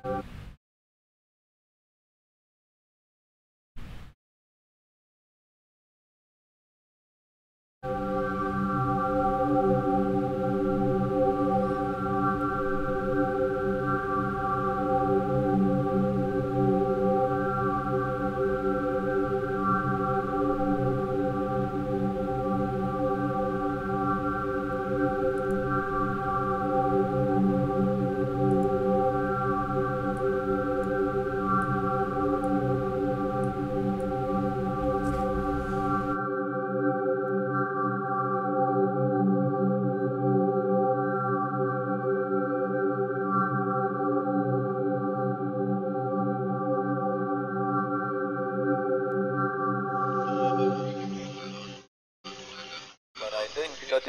The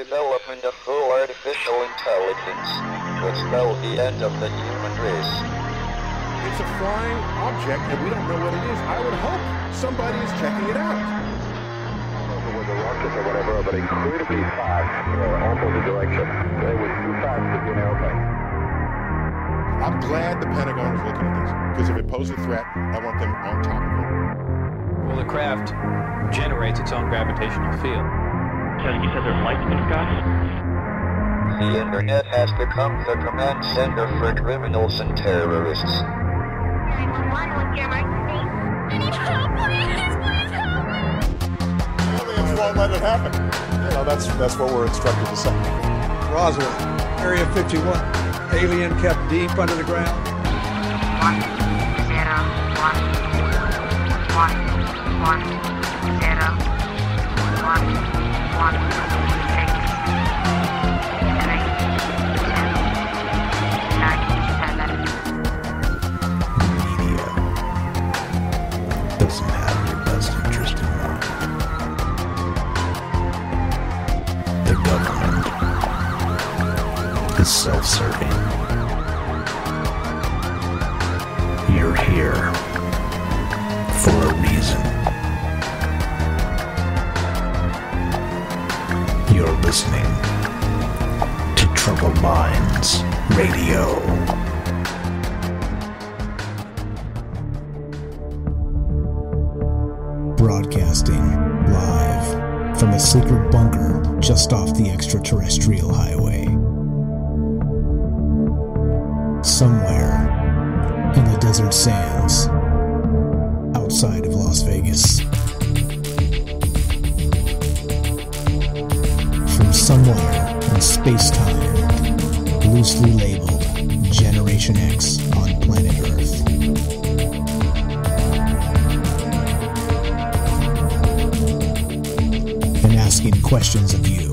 development of full artificial intelligence would spell the end of the human race. It's a flying object and we don't know what it is. I would hope somebody is checking it out. With a rocket or whatever, but incredibly fast, opposite direction. They were too fast to be an airplane. I'm glad the Pentagon is looking at this, because if it poses a threat, I want them on top of it. Well, the craft generates its own gravitational field. So you said there's lights in the sky? The internet has become the command center for criminals and terrorists. 911, what's your emergency? I need help, please help me! Aliens won't let it happen. You know, that's what we're instructed to say. Roswell, Area 51. Alien kept deep under the ground. 1 0 1 1 1 0 1 1 6 3 2 9 7. Media doesn't have your best interest in mind. The government is self-serving. You're here for a reason. You're listening to Troubled Minds Radio. Broadcasting live from a secret bunker just off the extraterrestrial highway. Somewhere in the desert sands outside of Las Vegas. From somewhere in space-time, loosely labeled Generation X on planet Earth. And asking questions of you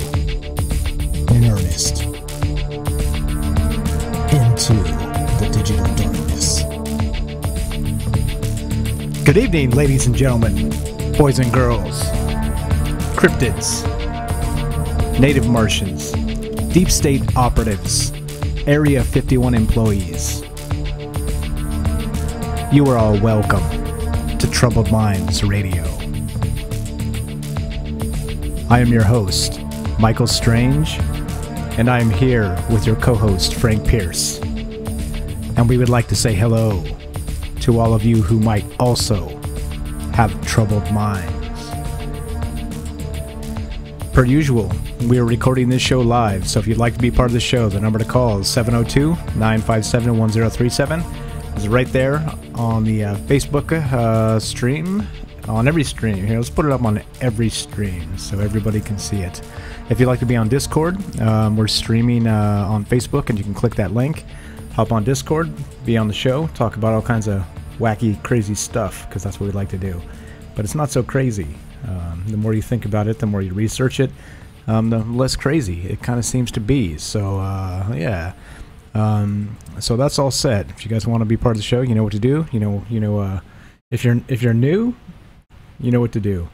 in earnest into the digital darkness. Good evening, ladies and gentlemen, boys and girls, cryptids, native Martians, deep state operatives, Area 51 employees. You are all welcome to Troubled Minds Radio. I am your host, Michael Strange, and I am here with your co-host, Frank Pierce. And we would like to say hello to all of you who might also have troubled minds. Per usual, we are recording this show live, so if you'd like to be part of the show, the number to call is 702-957-1037. It's right there on the Facebook stream. On every stream. Here, let's put it up on every stream so everybody can see it. If you'd like to be on Discord, we're streaming on Facebook, and you can click that link, hop on Discord, be on the show, talk about all kinds of wacky, crazy stuff, because that's what we like to do. But it's not so crazy. The more you think about it, the more you research it, the less crazy it kind of seems to be. So, yeah. So that's all set. If you guys want to be part of the show, you know what to do. If you're new, you know what to do.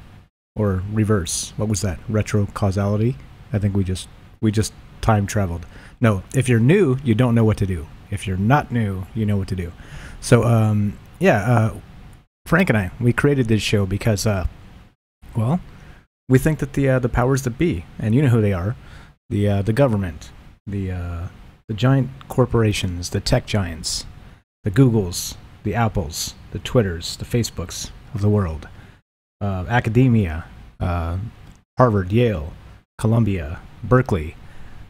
Or reverse. What was that? Retro causality? I think we just time traveled. No, if you're new, you don't know what to do. If you're not new, you know what to do. So, Frank and I, we created this show because, well, we think that the powers that be, and you know who they are, the government, the giant corporations, the tech giants, the Googles, the Apples, the Twitters, the Facebooks of the world, academia, Harvard, Yale, Columbia, Berkeley,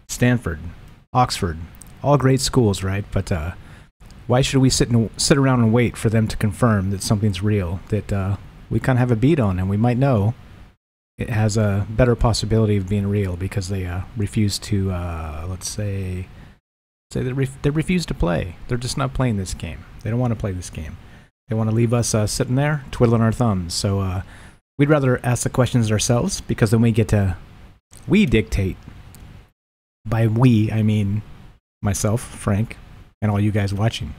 Stanford, Oxford, all great schools, right? But why should we sit around and wait for them to confirm that something's real, that we kind of have a beat on and we might know it has a better possibility of being real because they refuse to, let's say they refuse to play. They're just not playing this game. They don't want to play this game. They want to leave us sitting there twiddling our thumbs. So we'd rather ask the questions ourselves because then we dictate. By we, I mean myself, Frank, and all you guys watching.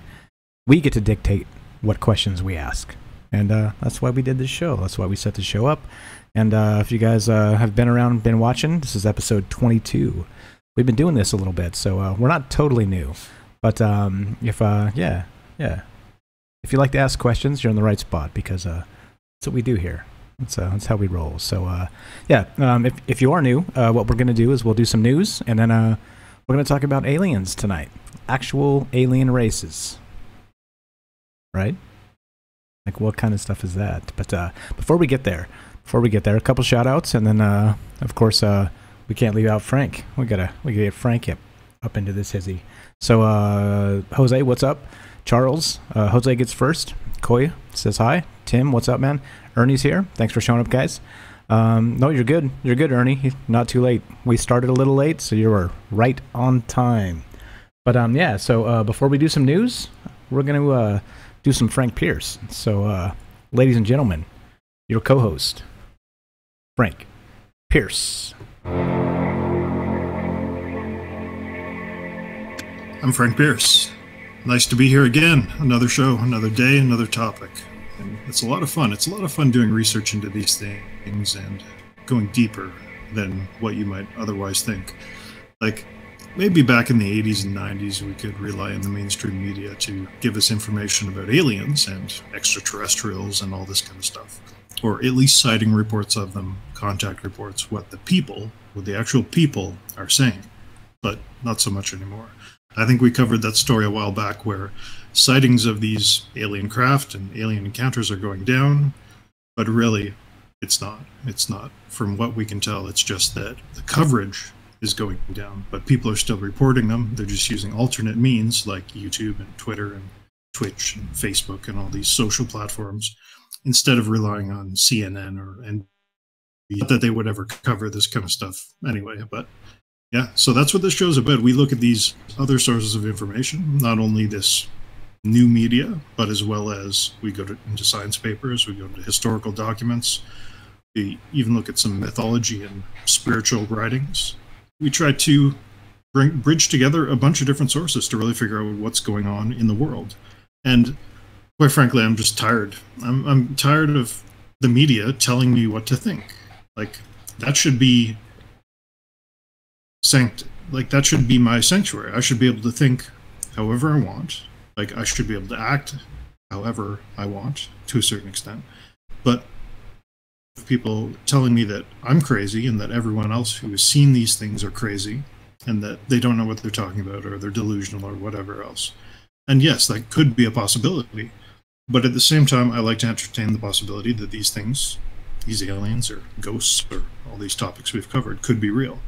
We get to dictate what questions we ask. And that's why we did this show. That's why we set the show up. And if you guys have been around, been watching, this is episode 22. We've been doing this a little bit, so we're not totally new. But if you like to ask questions, you're in the right spot because that's what we do here. That's how we roll. So if you are new, what we're going to do is we'll do some news, and then we're going to talk about aliens tonight. Actual alien races. Right? Like, what kind of stuff is that? But before we get there, a couple shout-outs, and then, of course, we can't leave out Frank. We gotta get Frank up into this hizzy. So, Jose, what's up? Charles, Jose gets first. Koya says hi. Tim, what's up, man? Ernie's here. Thanks for showing up, guys. No, you're good. You're good, Ernie. Not too late. We started a little late, so you were right on time. But, so before we do some news, we're going to do some Frank Pierce. So, ladies and gentlemen, your co-host, Frank Pierce. I'm Frank Pierce. Nice to be here again. Another show, another day, another topic. And it's a lot of fun. It's a lot of fun doing research into these things and going deeper than what you might otherwise think. Like, maybe back in the 80s and 90s, we could rely on the mainstream media to give us information about aliens and extraterrestrials and all this kind of stuff. Or at least sighting reports of them, contact reports, what the actual people are saying. But not so much anymore. I think we covered that story a while back where sightings of these alien craft and alien encounters are going down, but really it's not. It's not. From what we can tell, it's just that the coverage is going down, but people are still reporting them. They're just using alternate means like YouTube and Twitter and Twitch and Facebook and all these social platforms instead of relying on CNN or NBC, that they would ever cover this kind of stuff anyway. But yeah, so that's what this show's about. We look at these other sources of information, not only this new media, but as well as we go into science papers, we go into historical documents, we even look at some mythology and spiritual writings. We try to bridge together a bunch of different sources to really figure out what's going on in the world. And quite frankly, I'm just tired. I'm tired of the media telling me what to think. Like, that should be that should be my sanctuary. I should be able to think however I want. Like, I should be able to act however I want to a certain extent. But people telling me that I'm crazy and that everyone else who has seen these things are crazy and that they don't know what they're talking about or they're delusional or whatever else. And yes, that could be a possibility. But at the same time, I like to entertain the possibility that these things, these aliens or ghosts or all these topics we've covered, could be real.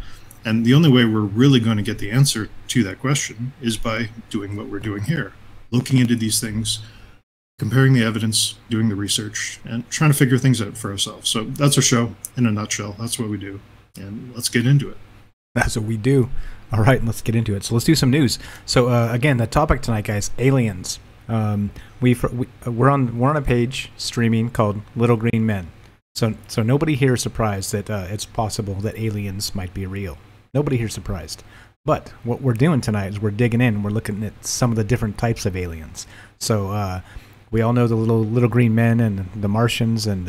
And the only way we're really going to get the answer to that question is by doing what we're doing here. Looking into these things, comparing the evidence, doing the research, and trying to figure things out for ourselves. So that's our show in a nutshell. That's what we do. And let's get into it. That's what we do. All right, let's get into it. So let's do some news. So again, the topic tonight, guys, aliens. We're on a page streaming called Little Green Men. So nobody here is surprised that it's possible that aliens might be real. Nobody here is surprised. But what we're doing tonight is we're digging in. We're looking at some of the different types of aliens. So we all know the little green men and the Martians and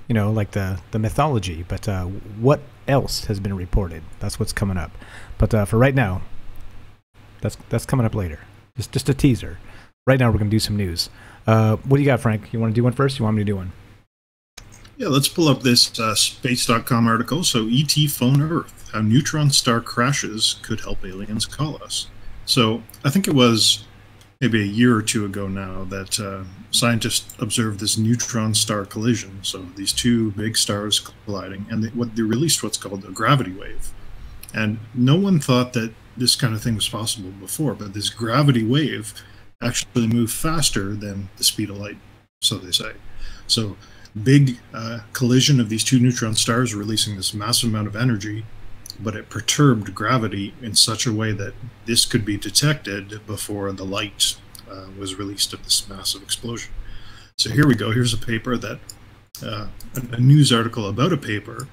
like the mythology. But what else has been reported? That's what's coming up. But for right now, that's coming up later. Just a teaser. Right now we're going to do some news. What do you got, Frank? You want to do one first? You want me to do one? Yeah, let's pull up this space.com article. So, ET phone Earth, how neutron star crashes could help aliens call us. So, I think it was maybe a year or two ago now that scientists observed this neutron star collision. So these two big stars colliding, and they released what's called a gravity wave. And no one thought that this kind of thing was possible before, but this gravity wave actually moved faster than the speed of light, so they say. So big collision of these two neutron stars releasing this massive amount of energy, but it perturbed gravity in such a way that this could be detected before the light was released of this massive explosion. So here we go. Here's a paper that, a news article about a paper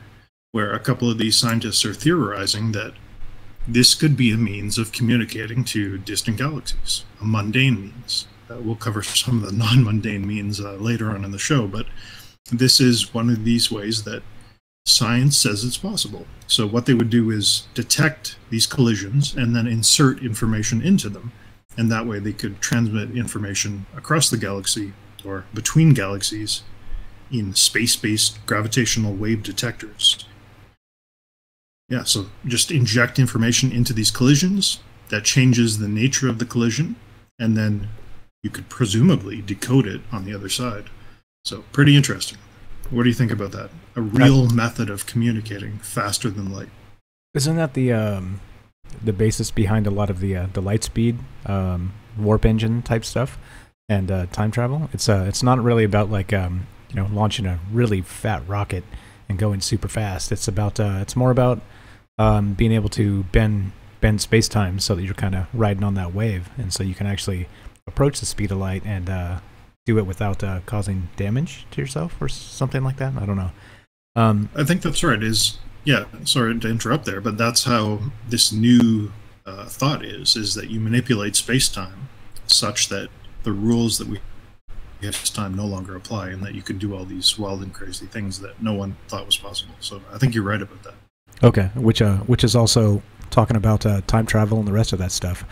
where a couple of these scientists are theorizing that this could be a means of communicating to distant galaxies, a mundane means. We'll cover some of the non-mundane means later on in the show, but this is one of these ways that science says it's possible. So what they would do is detect these collisions and then insert information into them, and that way they could transmit information across the galaxy or between galaxies in space-based gravitational wave detectors. Yeah, so just inject information into these collisions that changes the nature of the collision, and then you could presumably decode it on the other side. So pretty interesting. What do you think about that? A real method of communicating faster than light. Isn't that the basis behind a lot of the light speed, warp engine type stuff, and time travel? It's not really about like launching a really fat rocket and going super fast. It's about it's more about being able to bend space-time so that you're kind of riding on that wave, and so you can actually approach the speed of light and do it without causing damage to yourself or something like that. I don't know. I think that's right. Sorry to interrupt there, but that's how this new thought is that you manipulate space-time such that the rules that we have space-time no longer apply, and that you can do all these wild and crazy things that no one thought was possible. So I think you're right about that. Okay, which is also talking about time travel and the rest of that stuff.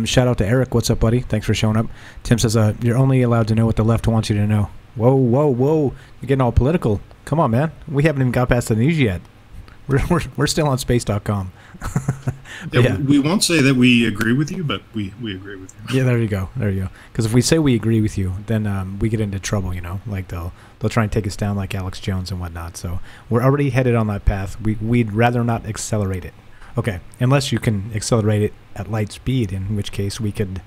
Shout out to Eric. What's up, buddy? Thanks for showing up. Tim says, you're only allowed to know what the left wants you to know. Whoa. You're getting all political. Come on, man. We haven't even got past the news yet. We're still on space.com. Yeah. We won't say that we agree with you, but we agree with you. Yeah, there you go. Because if we say we agree with you, then we get into trouble, Like they'll try and take us down like Alex Jones and whatnot. So we're already headed on that path. We'd rather not accelerate it. Okay, unless you can accelerate it at light speed, in which case we could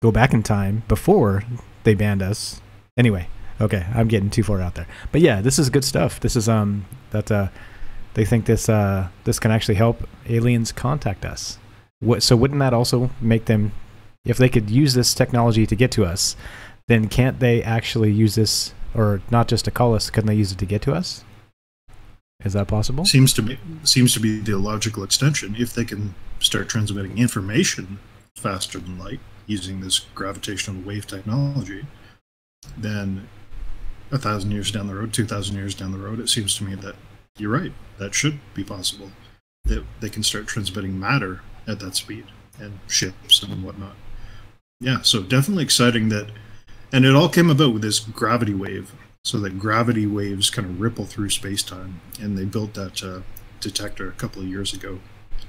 go back in time before they banned us. Anyway, okay, I'm getting too far out there. But yeah, this is good stuff. This is they think this can actually help aliens contact us. So wouldn't that also make them, if they could use this technology to get to us, then can't they actually use this, or not just to call us, couldn't they use it to get to us? Is that possible? Seems to be the logical extension. If they can start transmitting information faster than light using this gravitational wave technology, then 1,000 years down the road, 2,000 years down the road, it seems to me that you're right. That should be possible. That they can start transmitting matter at that speed, and ships and whatnot. Yeah, so definitely exciting that, and it all came about with this gravity wave. So that gravity waves kind of ripple through space-time, and they built that detector a couple of years ago.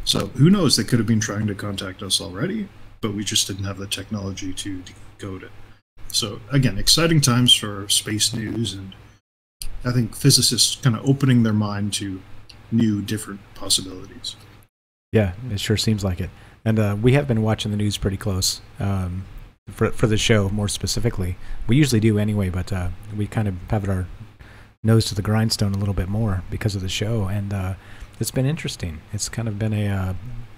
So who knows, they could have been trying to contact us already, but we just didn't have the technology to decode it. So again, exciting times for space news, and I think physicists kind of opening their mind to new, different possibilities. Yeah, it sure seems like it. And we have been watching the news pretty close. For the show, more specifically. We usually do anyway, but we kind of have our nose to the grindstone a little bit more because of the show, and it's been interesting. It's kind of been a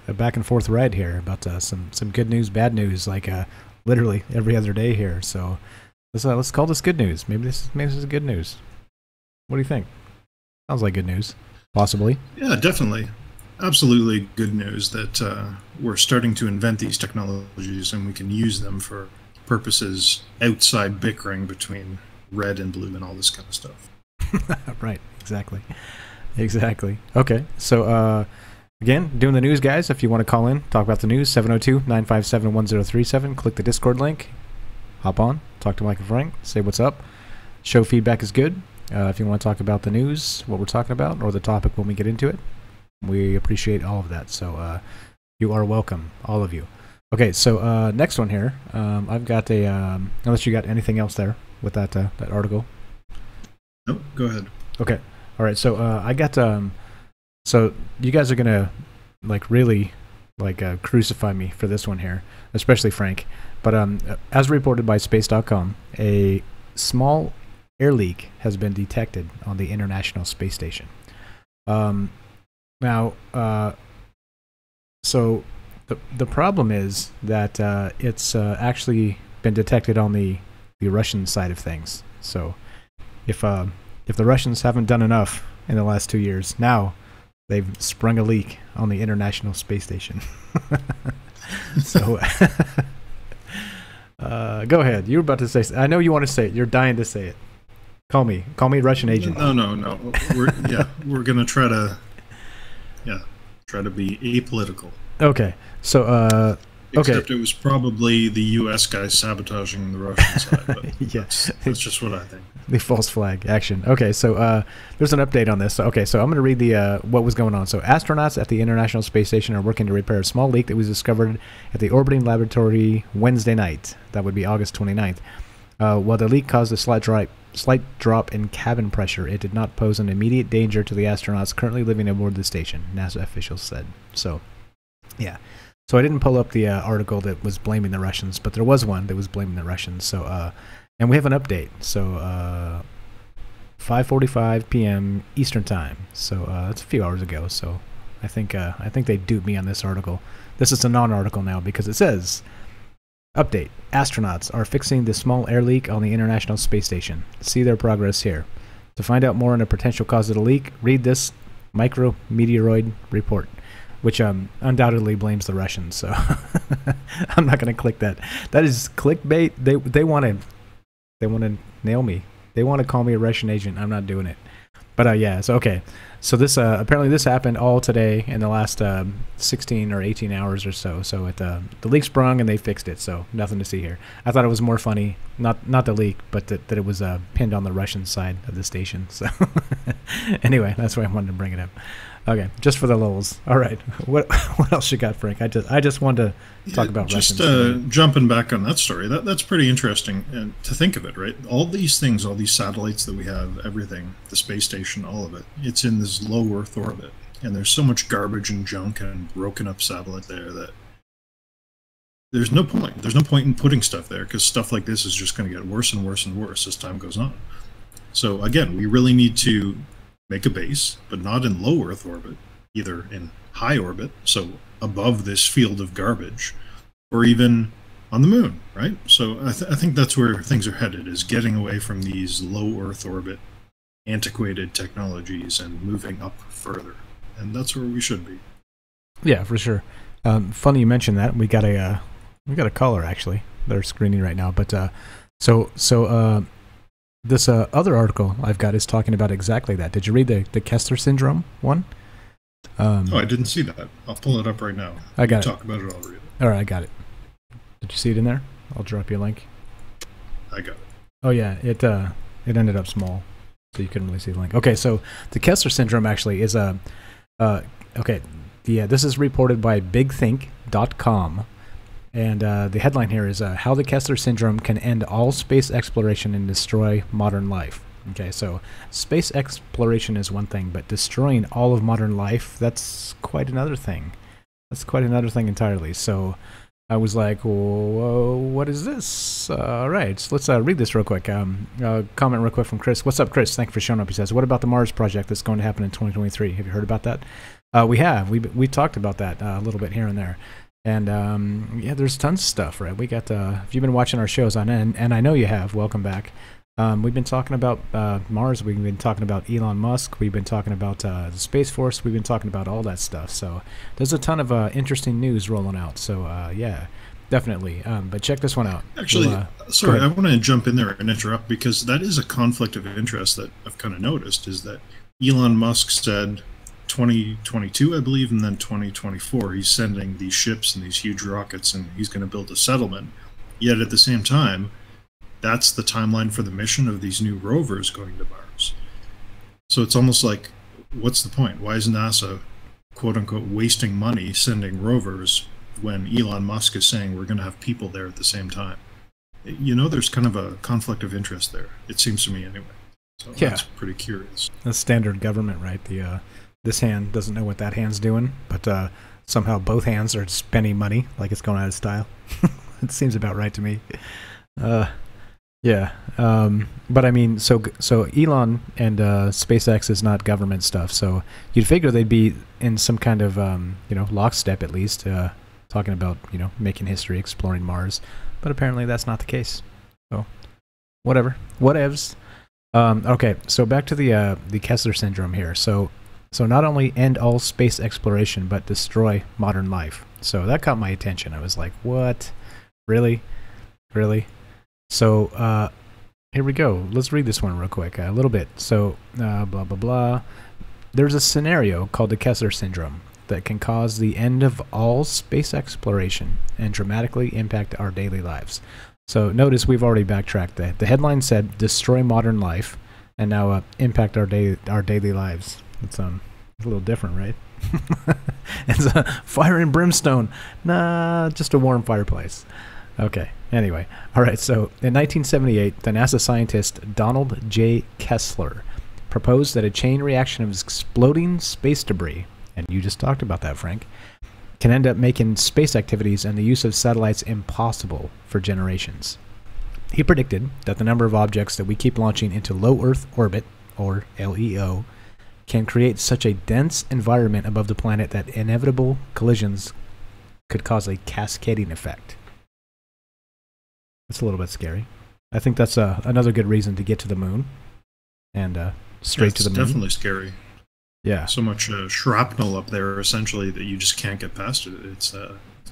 back and forth ride here about some good news, bad news, like literally every other day here. So let's call this good news. Maybe this is good news. What do you think? Sounds like good news, possibly. Yeah, definitely. Absolutely good news that we're starting to invent these technologies, and we can use them for purposes outside bickering between red and blue and all this kind of stuff. Right, exactly. Okay, so again, doing the news, guys. If you want to call in, talk about the news, 702-957-1037. Click the Discord link. Hop on, talk to Mike and Frank, say what's up. Show feedback is good. If you want to talk about the news, what we're talking about, or the topic when we get into it, we appreciate all of that. So you are welcome, all of you. Okay, so next one here. I've got a. Unless you got anything else there with that that article. Nope. Go ahead. Okay. All right. So I got. So you guys are gonna like really like crucify me for this one here, especially Frank. But as reported by Space.com, a small air leak has been detected on the International Space Station. Now, so the problem is that it's actually been detected on the Russian side of things. So if the Russians haven't done enough in the last 2 years, now they've sprung a leak on the International Space Station. So go ahead. You were about to say. I know you want to say it. You're dying to say it. Call me Russian agent. No. We're gonna try to be apolitical. Okay. So Except it was probably the U.S. guys sabotaging the Russian side. But yeah, that's just what I think. The false flag action. Okay, so there's an update on this. Okay, so I'm going to read the what was going on. So astronauts at the International Space Station are working to repair a small leak that was discovered at the orbiting laboratory Wednesday night. That would be August 29th. While the leak caused a slight drop in cabin pressure, it did not pose an immediate danger to the astronauts currently living aboard the station, NASA officials said. So, yeah. So I didn't pull up the article that was blaming the Russians, but there was one that was blaming the Russians. So, and we have an update. So, 5:45 p.m. Eastern Time. So that's a few hours ago. So I think they duped me on this article. This is a non-article now because it says, update: astronauts are fixing the small air leak on the International Space Station. See their progress here. To find out more on a potential cause of the leak, read this micrometeoroid report, which undoubtedly blames the Russians. So I'm not going to click that. That is clickbait. They want to nail me. They want to call me a Russian agent. I'm not doing it. But yeah. So okay. So this apparently this happened all today in the last 16 or 18 hours or so. So the leak sprung and they fixed it. So nothing to see here. I thought it was more funny, not the leak, but that it was pinned on the Russian side of the station. So anyway, that's why I wanted to bring it up. Okay, just for the lulz. All right, what else you got, Frank? I just wanted to talk about just Russians. Jumping back on that story, that's pretty interesting to think of it, right? All these things, all these satellites that we have, everything, the space station, all of it, it's in this low Earth orbit, and there's so much garbage and junk and broken up satellite there that there's no point. There's no point in putting stuff there because stuff like this is just going to get worse and worse and worse as time goes on. So again, we really need to make a base, but not in low Earth orbit, either in high orbit, so above this field of garbage, or even on the moon, right? So I think that's where things are headed, is getting away from these low Earth orbit antiquated technologies and moving up further. And that's where we should be. Yeah, for sure. Funny you mentioned that. We got a caller actually. They're screening right now, but this other article I've got is talking about exactly that. Did you read the Kessler syndrome one? I didn't see that. I'll pull it up right now. I got it. Talk about it, I'll read it. All right, I got it. Did you see it in there? I'll drop you a link. I got it. Oh yeah, it ended up small, so you couldn't really see the link. Okay, so the Kessler syndrome actually is this is reported by BigThink.com. And the headline here is how the Kessler syndrome can end all space exploration and destroy modern life. Okay, so space exploration is one thing, but destroying all of modern life, that's quite another thing. That's quite another thing entirely. So I was like, whoa, what is this? All right, so let's read this real quick. Comment real quick from Chris. What's up, Chris? Thank you for showing up. He says, what about the Mars project that's going to happen in 2023? Have you heard about that? We have. We talked about that a little bit here and there. And yeah, there's tons of stuff, right? We got, if you've been watching our shows on, and I know you have, welcome back. We've been talking about Mars. We've been talking about Elon Musk. We've been talking about the Space Force. We've been talking about all that stuff. So there's a ton of interesting news rolling out. So yeah, definitely. But check this one out. Actually, sorry, I want to jump in there and interrupt because that is a conflict of interest that I've kind of noticed, is that Elon Musk said 2022, I believe, and then 2024, he's sending these ships and these huge rockets, and he's going to build a settlement. Yet at the same time, that's the timeline for the mission of these new rovers going to Mars. So it's almost like, what's the point? Why is NASA, quote unquote, wasting money sending rovers when Elon Musk is saying we're going to have people there at the same time. There's kind of a conflict of interest there. It seems to me anyway. So Yeah. that's pretty curious. That's standard government, right? This hand doesn't know what that hand's doing, but somehow both hands are spending money like it's going out of style. It seems about right to me. Yeah. But I mean, so Elon and SpaceX is not government stuff, so you'd figure they'd be in some kind of lockstep at least, talking about making history, exploring Mars. But apparently that's not the case. So whatever, whatevs. Okay, so back to the Kessler syndrome here. So not only end all space exploration, but destroy modern life. So that caught my attention. I was like, what? Really? So here we go. Let's read this one real quick, a little bit. So blah, blah, blah. There's a scenario called the Kessler syndrome that can cause the end of all space exploration and dramatically impact our daily lives. So notice we've already backtracked that. The headline said destroy modern life, and now impact our daily lives. It's a little different, right? It's a fire and brimstone. Nah, just a warm fireplace. Okay, anyway. All right, so in 1978, the NASA scientist Donald J. Kessler proposed that a chain reaction of exploding space debris, and you just talked about that, Frank, can end up making space activities and the use of satellites impossible for generations. He predicted that the number of objects that we keep launching into low Earth orbit, or LEO, can create such a dense environment above the planet that inevitable collisions could cause a cascading effect. That's a little bit scary. I think that's another good reason to get to the moon and straight to the moon. It's definitely scary. Yeah. So much shrapnel up there, essentially, that you just can't get past it. It's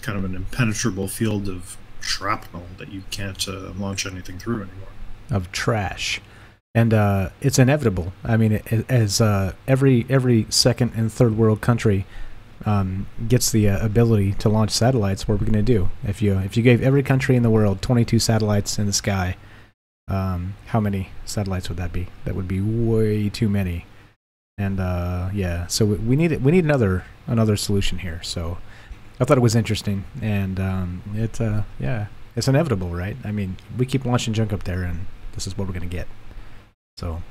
kind of an impenetrable field of shrapnel that you can't launch anything through anymore. Of trash. And it's inevitable. I mean, as every second and third world country gets the ability to launch satellites, what are we going to do? If you gave every country in the world 22 satellites in the sky, how many satellites would that be? That would be way too many. And yeah, so we need another solution here. So I thought it was interesting, and yeah, it's inevitable, right? I mean, we keep launching junk up there, and this is what we're gonna get. So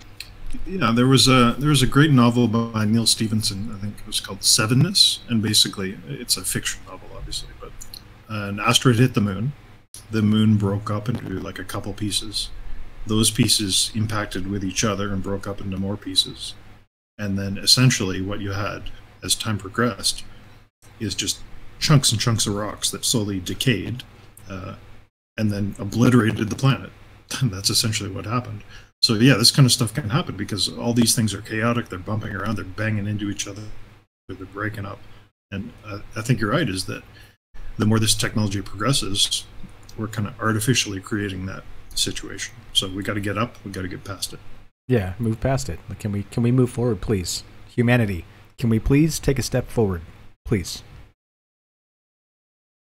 yeah, there was a great novel by Neil Stephenson. I think it was called Sevenness, and basically it's a fiction novel, obviously, but an asteroid hit the moon. The moon broke up into like a couple pieces. Those pieces impacted with each other and broke up into more pieces. And then essentially what you had as time progressed is just chunks and chunks of rocks that slowly decayed and then obliterated the planet. That's essentially what happened. So yeah, this kind of stuff can happen because all these things are chaotic. They're bumping around. They're banging into each other. They're breaking up. And I think you're right, is that the more this technology progresses, we're kind of artificially creating that situation. So we got to get up. We got to get past it. Yeah, move past it. Can we move forward, please? Humanity, can we please take a step forward? Please.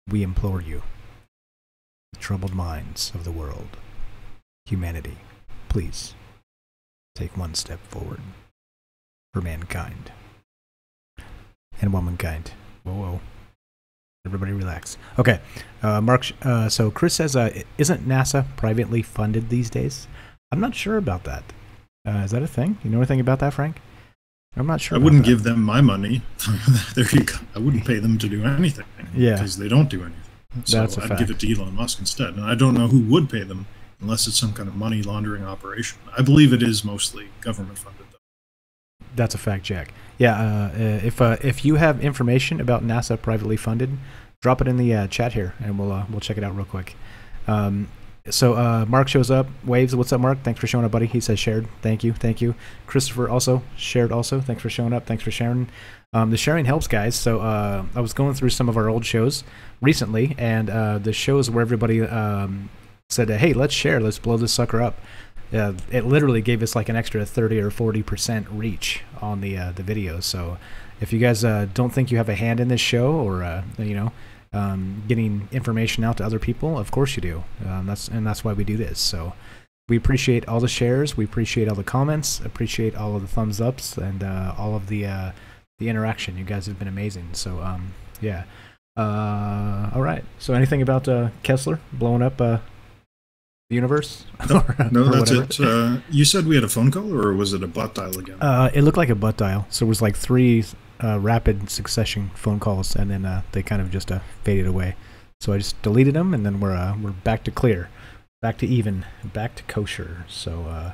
We implore you. The troubled minds of the world. Humanity, please take one step forward for mankind. And womankind. Whoa. Everybody relax. Okay, Mark, so Chris says, isn't NASA privately funded these days? I'm not sure about that. Is that a thing? You know anything about that, Frank? I'm not sure. I wouldn't give them my money. There you go. I wouldn't pay them to do anything. Yeah. Because they don't do anything. So That's a fact. I'd give it to Elon Musk instead. And I don't know who would pay them unless it's some kind of money laundering operation. I believe it is mostly government funded, though. That's a fact, Jack. Yeah, if you have information about NASA privately funded, drop it in the chat here, and we'll check it out real quick. So Mark shows up. Waves, what's up, Mark? Thanks for showing up, buddy. He says shared. Thank you. Christopher also shared also. Thanks for showing up. Thanks for sharing. The sharing helps, guys. So I was going through some of our old shows recently, and the shows where everybody said, hey, let's share. Let's blow this sucker up. It literally gave us like an extra 30 or 40% reach on the videos. So if you guys don't think you have a hand in this show, or getting information out to other people, of course you do. That's why we do this. So we appreciate all the shares, we appreciate all the comments, appreciate all of the thumbs ups, and all of the interaction. You guys have been amazing. So yeah. All right. So anything about Kessler blowing up the universe? No, Or that's whatever? it. You said we had a phone call, or was it a butt dial again? It looked like a butt dial. So it was like 3 rapid succession phone calls, and then they kind of just faded away. So I just deleted them, and then we're back to clear, back to even, back to kosher. So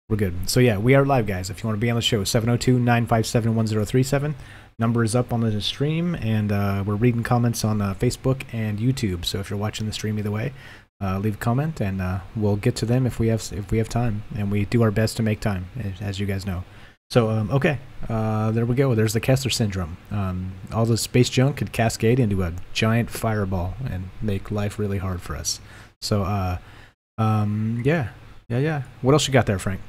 we're good. So yeah, we are live, guys. If you want to be on the show, 702-957-1037. Number is up on the stream, and we're reading comments on Facebook and YouTube. So if you're watching the stream either way, leave a comment, and we'll get to them if we have time, and we do our best to make time, as you guys know. So okay, there we go. There's the Kessler syndrome. All the space junk could cascade into a giant fireball and make life really hard for us. So yeah. What else you got there, Frank?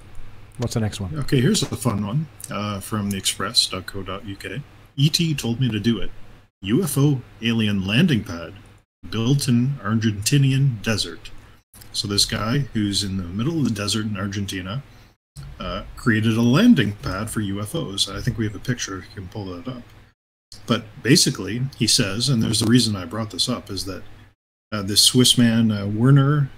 What's the next one? Okay, here's a fun one from theexpress.co.uk. ET told me to do it. UFO alien landing pad built in Argentinian desert. So this guy who's in the middle of the desert in Argentina created a landing pad for UFOs. I think we have a picture. You can pull that up. But basically, he says, and there's the reason I brought this up, is that this Swiss man, Werner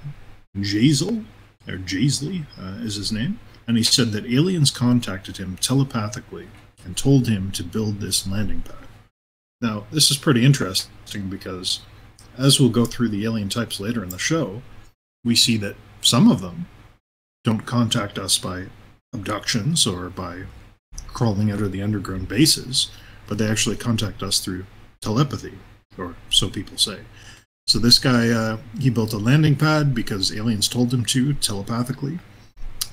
Jaisel, or Jaisley is his name, and he said that aliens contacted him telepathically and told him to build this landing pad. Now, this is pretty interesting because as we'll go through the alien types later in the show, we see that some of them don't contact us by abductions or by crawling out of the underground bases, but they actually contact us through telepathy, or so people say. So this guy, he built a landing pad because aliens told him to telepathically,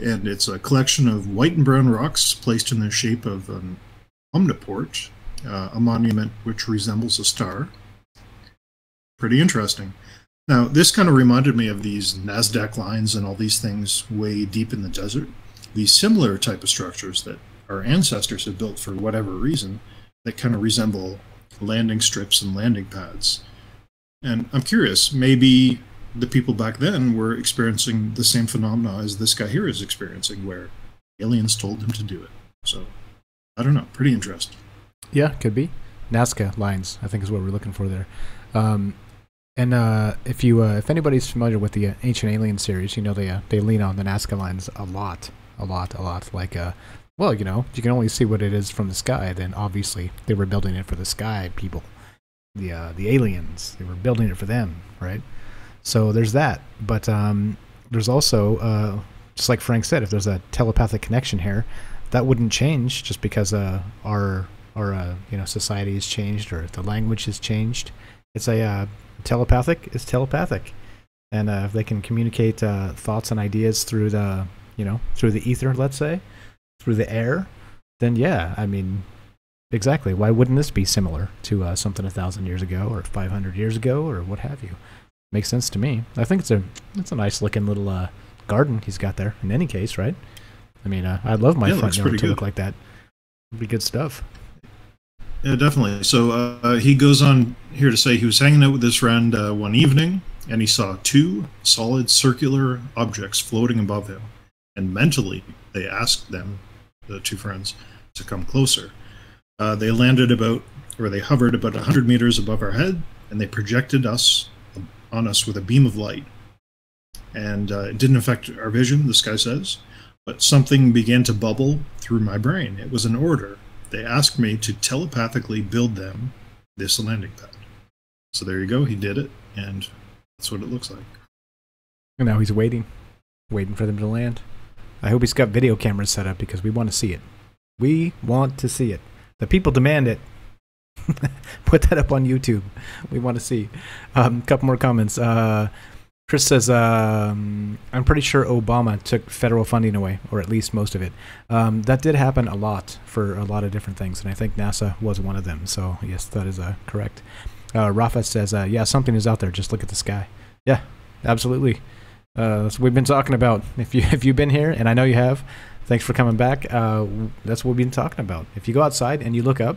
and it's a collection of white and brown rocks placed in the shape of an omniport, a monument which resembles a star. Pretty interesting. Now, this kind of reminded me of these Nasdaq lines and all these things way deep in the desert. These similar type of structures that our ancestors had built for whatever reason that kind of resemble landing strips and landing pads. And I'm curious, maybe the people back then were experiencing the same phenomena as this guy here is experiencing, where aliens told them to do it. So, I don't know, pretty interesting. Yeah, could be. Nazca lines, I think, is what we're looking for there. And if anybody's familiar with the Ancient Alien series, you know they lean on the Nazca lines a lot. Like, well, you know, you can only see what it is from the sky. Then obviously they were building it for the sky people, the aliens. They were building it for them, right? So there's that. But there's also, just like Frank said, if there's a telepathic connection here, that wouldn't change just because our society has changed or the language has changed. It's a telepathic is telepathic, and if they can communicate thoughts and ideas through the ether, let's say, through the air, then yeah, I mean, exactly. Why wouldn't this be similar to something 1,000 years ago or 500 years ago or what have you? Makes sense to me. I think it's a nice looking little garden he's got there. In any case, right? I mean, I'd love my front yard to look like that. It'd be good stuff. Yeah, definitely. So he goes on here to say he was hanging out with his friend one evening, and he saw 2 solid circular objects floating above him. And mentally, they asked them, the 2 friends, to come closer. They hovered about 100 meters above our head, and they projected on us with a beam of light. And it didn't affect our vision, this guy says, but something began to bubble through my brain. It was an order. They asked me to telepathically build them this landing pad. So there you go. He did it, and that's what it looks like. And now he's waiting for them to land. I hope he's got video cameras set up because we want to see it. We want to see it. The people demand it. Put that up on YouTube. We want to see. Couple more comments. Chris says, I'm pretty sure Obama took federal funding away, or at least most of it. That did happen a lot for a lot of different things, and I think NASA was one of them. So, yes, that is correct. Rafa says, yeah, something is out there. Just look at the sky. Yeah, absolutely. That's what we've been talking about. If you've been here, and I know you have, thanks for coming back. That's what we've been talking about. If you go outside and you look up,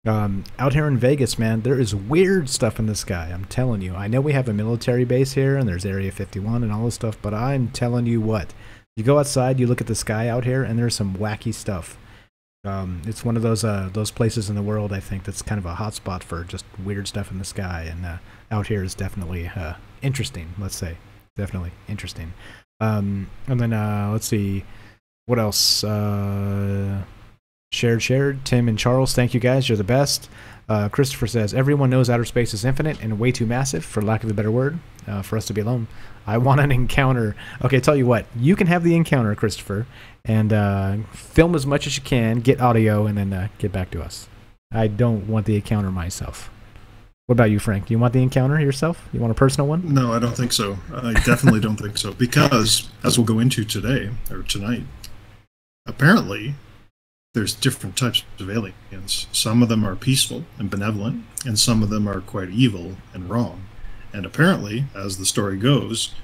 out here in Vegas, man, there is weird stuff in the sky. I'm telling you. I know we have a military base here, and there's Area 51 and all this stuff, but I'm telling you what. You go outside, you look at the sky out here, and there's some wacky stuff. It's one of those places in the world, I think, that's kind of a hotspot for just weird stuff in the sky. And out here is definitely interesting, let's say. Definitely interesting. And then, let's see, what else? Shared. Tim and Charles, thank you guys. You're the best. Christopher says, everyone knows outer space is infinite and way too massive, for lack of a better word, for us to be alone. I want an encounter. Okay, tell you what. You can have the encounter, Christopher, and film as much as you can, get audio, and then get back to us. I don't want the encounter myself. What about you, Frank? Do you want the encounter yourself? You want a personal one? No, I don't think so. I definitely don't think so. Because, as we'll go into today, or tonight, apparently there's different types of aliens. Some of them are peaceful and benevolent, and some of them are quite evil and wrong. And apparently, as the story goes,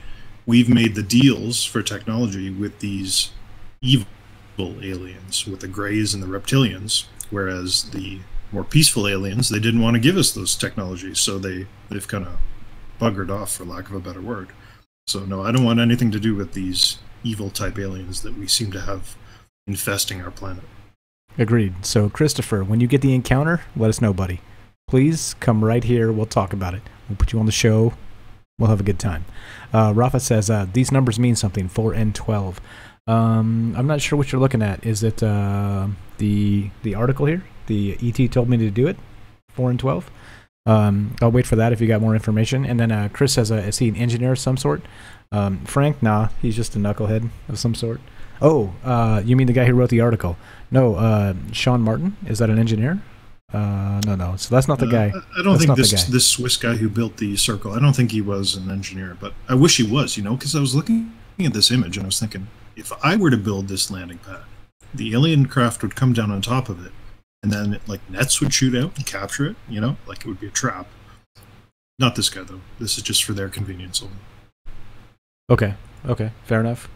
we've made the deals for technology with these evil aliens, with the Greys and the Reptilians, whereas the more peaceful aliens, they didn't want to give us those technologies, so they've kind of buggered off, for lack of a better word. So no, I don't want anything to do with these evil type aliens that we seem to have infesting our planet. Agreed. So, Christopher, when you get the encounter, let us know, buddy. Please come right here. We'll talk about it. We'll put you on the show. We'll have a good time. Rafa says, these numbers mean something, 4 and 12. I'm not sure what you're looking at. Is it the article here? The ET told me to do it, 4 and 12. I'll wait for that if you got more information. And then Chris says, is he an engineer of some sort? Frank, nah, he's just a knucklehead of some sort. Oh, you mean the guy who wrote the article? No, Sean Martin. Is that an engineer? No. So that's not the guy. I don't think this Swiss guy who built the circle, I don't think he was an engineer, but I wish he was, because I was looking at this image and I was thinking, if I were to build this landing pad, the alien craft would come down on top of it, and then nets would shoot out and capture it, like it would be a trap. Not this guy, though. This is just for their convenience only. Okay, fair enough.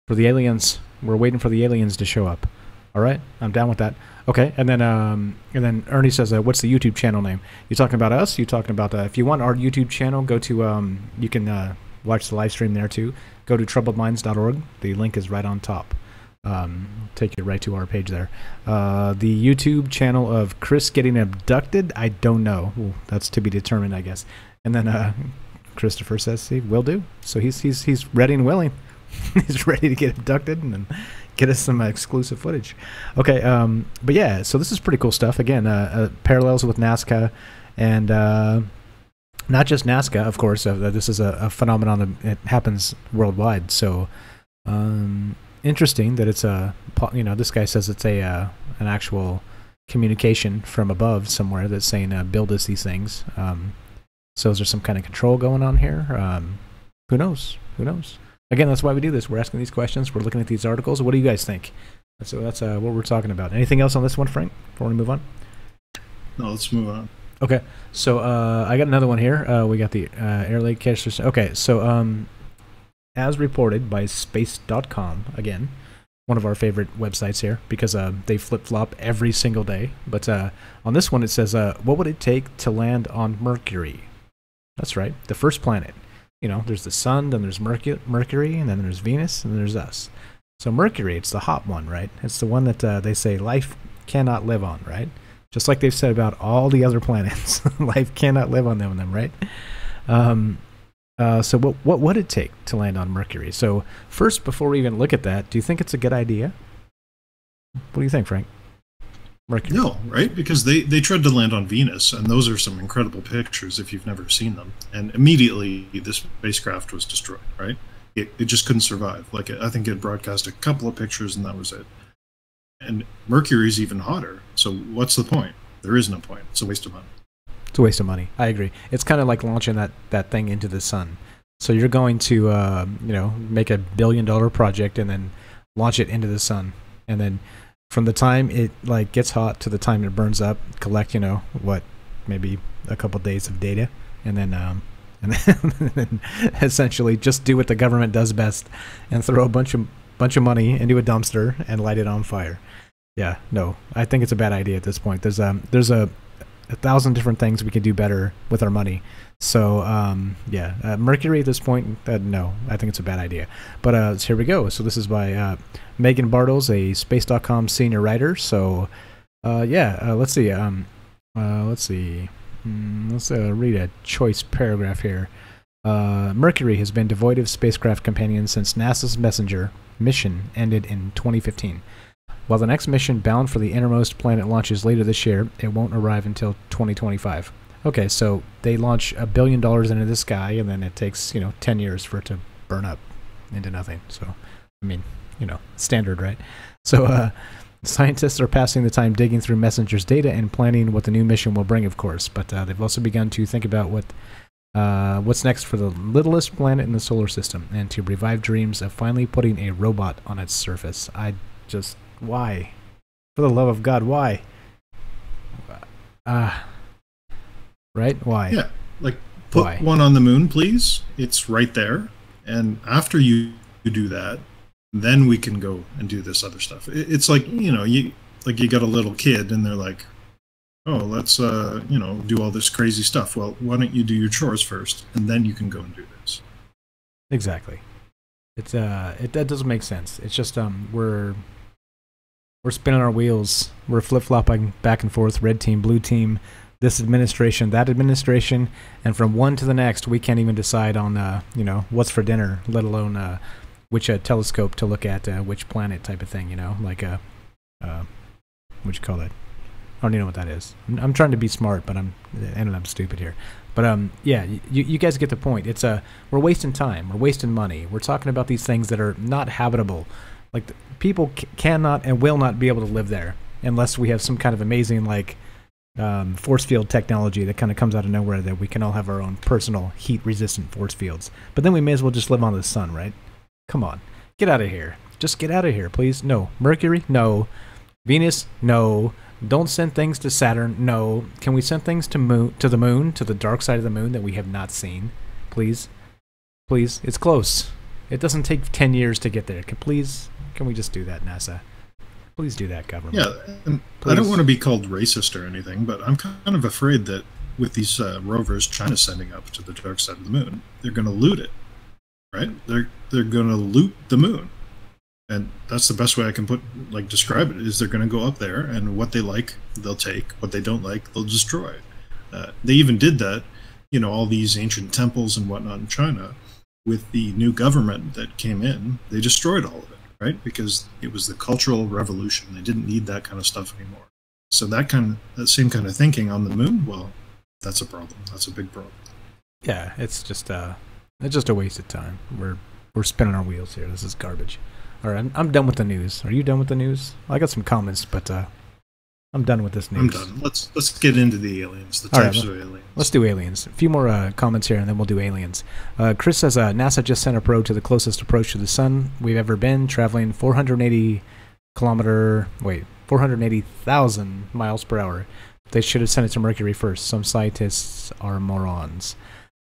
For the aliens, we're waiting for the aliens to show up. All right, I'm down with that. Okay, and then Ernie says, what's the YouTube channel name? You talking about us? You talking about if you want our YouTube channel, go to you can watch the live stream there too. Go to troubledminds.org. The link is right on top. Take you right to our page there. The YouTube channel of Chris getting abducted, I don't know. Ooh, that's to be determined, I guess. And then Christopher says, "See, will do." So he's ready and willing. He's ready to get abducted and then get us some exclusive footage. Okay, but yeah, so this is pretty cool stuff. Again, parallels with Nazca, and not just Nazca, of course. This is a phenomenon that happens worldwide. So interesting that it's this guy says it's an actual communication from above somewhere that's saying build us these things. So is there some kind of control going on here? Who knows? Again, that's why we do this. We're asking these questions. We're looking at these articles. What do you guys think? So that's what we're talking about. Anything else on this one, Frank, before we move on? No, let's move on. Okay. So I got another one here. We got the Air Lake Cache. Okay. So as reported by space.com, again, one of our favorite websites here because they flip-flop every single day. But on this one, it says, what would it take to land on Mercury? That's right. The first planet. There's the sun, then there's Mercury, and then there's Venus, and then there's us. So Mercury, it's the hot one, right? It's the one that they say life cannot live on, right? Just like they've said about all the other planets. Life cannot live on them, right? So what would it take to land on Mercury? So first, before we even look at that, do you think it's a good idea? What do you think, Frank? Mercury. No, right? Because they tried to land on Venus, and those are some incredible pictures if you've never seen them. And immediately, this spacecraft was destroyed, right? It just couldn't survive. I think it broadcast a couple of pictures, and that was it. And Mercury's even hotter, so what's the point? There is no point. It's a waste of money. It's a waste of money. I agree. It's kind of like launching that thing into the sun. So you're going to, make $1 billion project and then launch it into the sun, and then from the time it gets hot to the time it burns up, collect maybe a couple days of data, and then essentially just do what the government does best and throw a bunch of money into a dumpster and light it on fire. Yeah, no, I think it's a bad idea at this point. There's a 1,000 different things we can do better with our money. So, Mercury at this point, no, I think it's a bad idea. But so here we go. So this is by Megan Bartles, a Space.com senior writer. So, let's see. Let's read a choice paragraph here. Mercury has been devoid of spacecraft companions since NASA's Messenger mission ended in 2015. While the next mission bound for the innermost planet launches later this year, it won't arrive until 2025. Okay, so they launch $1 billion into the sky, and then it takes 10 years for it to burn up into nothing. So, I mean, standard, right? So, scientists are passing the time digging through Messenger's data and planning what the new mission will bring, of course. But they've also begun to think about what's next for the littlest planet in the solar system, and to revive dreams of finally putting a robot on its surface. Why? For the love of God, why? Right? Why? Yeah, like put one on the moon, please. It's right there. And after you do that, then we can go and do this other stuff. It's like, you got a little kid and they're like, oh, let's, do all this crazy stuff. Well, why don't you do your chores first and then you can go and do this. Exactly. It's, that doesn't make sense. It's just, we're spinning our wheels. We're flip-flopping back and forth, red team, blue team, this administration, that administration, and from one to the next, we can't even decide on, what's for dinner, let alone which telescope to look at, which planet type of thing, like what'd you call that? I don't even know what that is. I'm trying to be smart, but I'm stupid here. But you guys get the point. It's we're wasting time, we're wasting money, we're talking about these things that are not habitable. Like people cannot and will not be able to live there unless we have some kind of amazing force field technology that kind of comes out of nowhere, that we can all have our own personal heat resistant force fields. But then we may as well just live on the sun, right? Come on, get out of here. Just get out of here, please. No. Mercury? No. Venus? No. Don't send things to Saturn? No. Can we send things to the moon, to the dark side of the moon that we have not seen? Please? Please? It's close. It doesn't take 10 years to get there. Can we just do that, NASA? Please do that, government. Yeah, and I don't want to be called racist or anything, but I'm kind of afraid that with these rovers China's sending up to the dark side of the moon, they're going to loot it, right? They're going to loot the moon. And that's the best way I can describe it, is they're going to go up there, and what they like, they'll take. What they don't like, they'll destroy. They even did that, all these ancient temples and whatnot in China. With the new government that came in, they destroyed all of it, right? Because it was the Cultural Revolution. They didn't need that kind of stuff anymore. So that same kind of thinking on the moon, well, that's a problem. That's a big problem. Yeah, it's just a waste of time. We're spinning our wheels here. This is garbage. All right, I'm done with the news. Are you done with the news? I got some comments, but I'm done with this news. I'm done. Let's get into the aliens, the types of aliens. Let's do aliens. A few more comments here, and then we'll do aliens. Chris says, NASA just sent a probe to the closest approach to the sun we've ever been, traveling 480,000 miles per hour. They should have sent it to Mercury first. Some scientists are morons.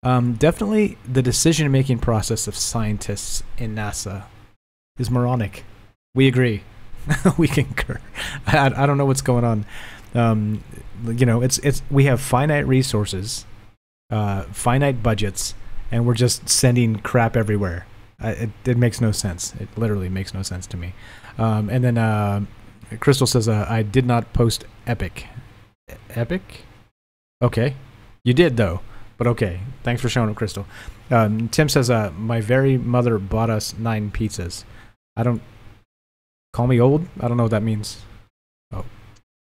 Definitely the decision-making process of scientists in NASA is moronic. We agree. We concur. I don't know what's going on. It's we have finite resources, finite budgets, and we're just sending crap everywhere. It makes no sense. It literally makes no sense to me. And then Crystal says, I did not post Epic. Epic? Okay. You did, though. But okay. Thanks for showing up, Crystal. Tim says, my very mother bought us 9 pizzas. I don't... Call me old? I don't know what that means. Oh.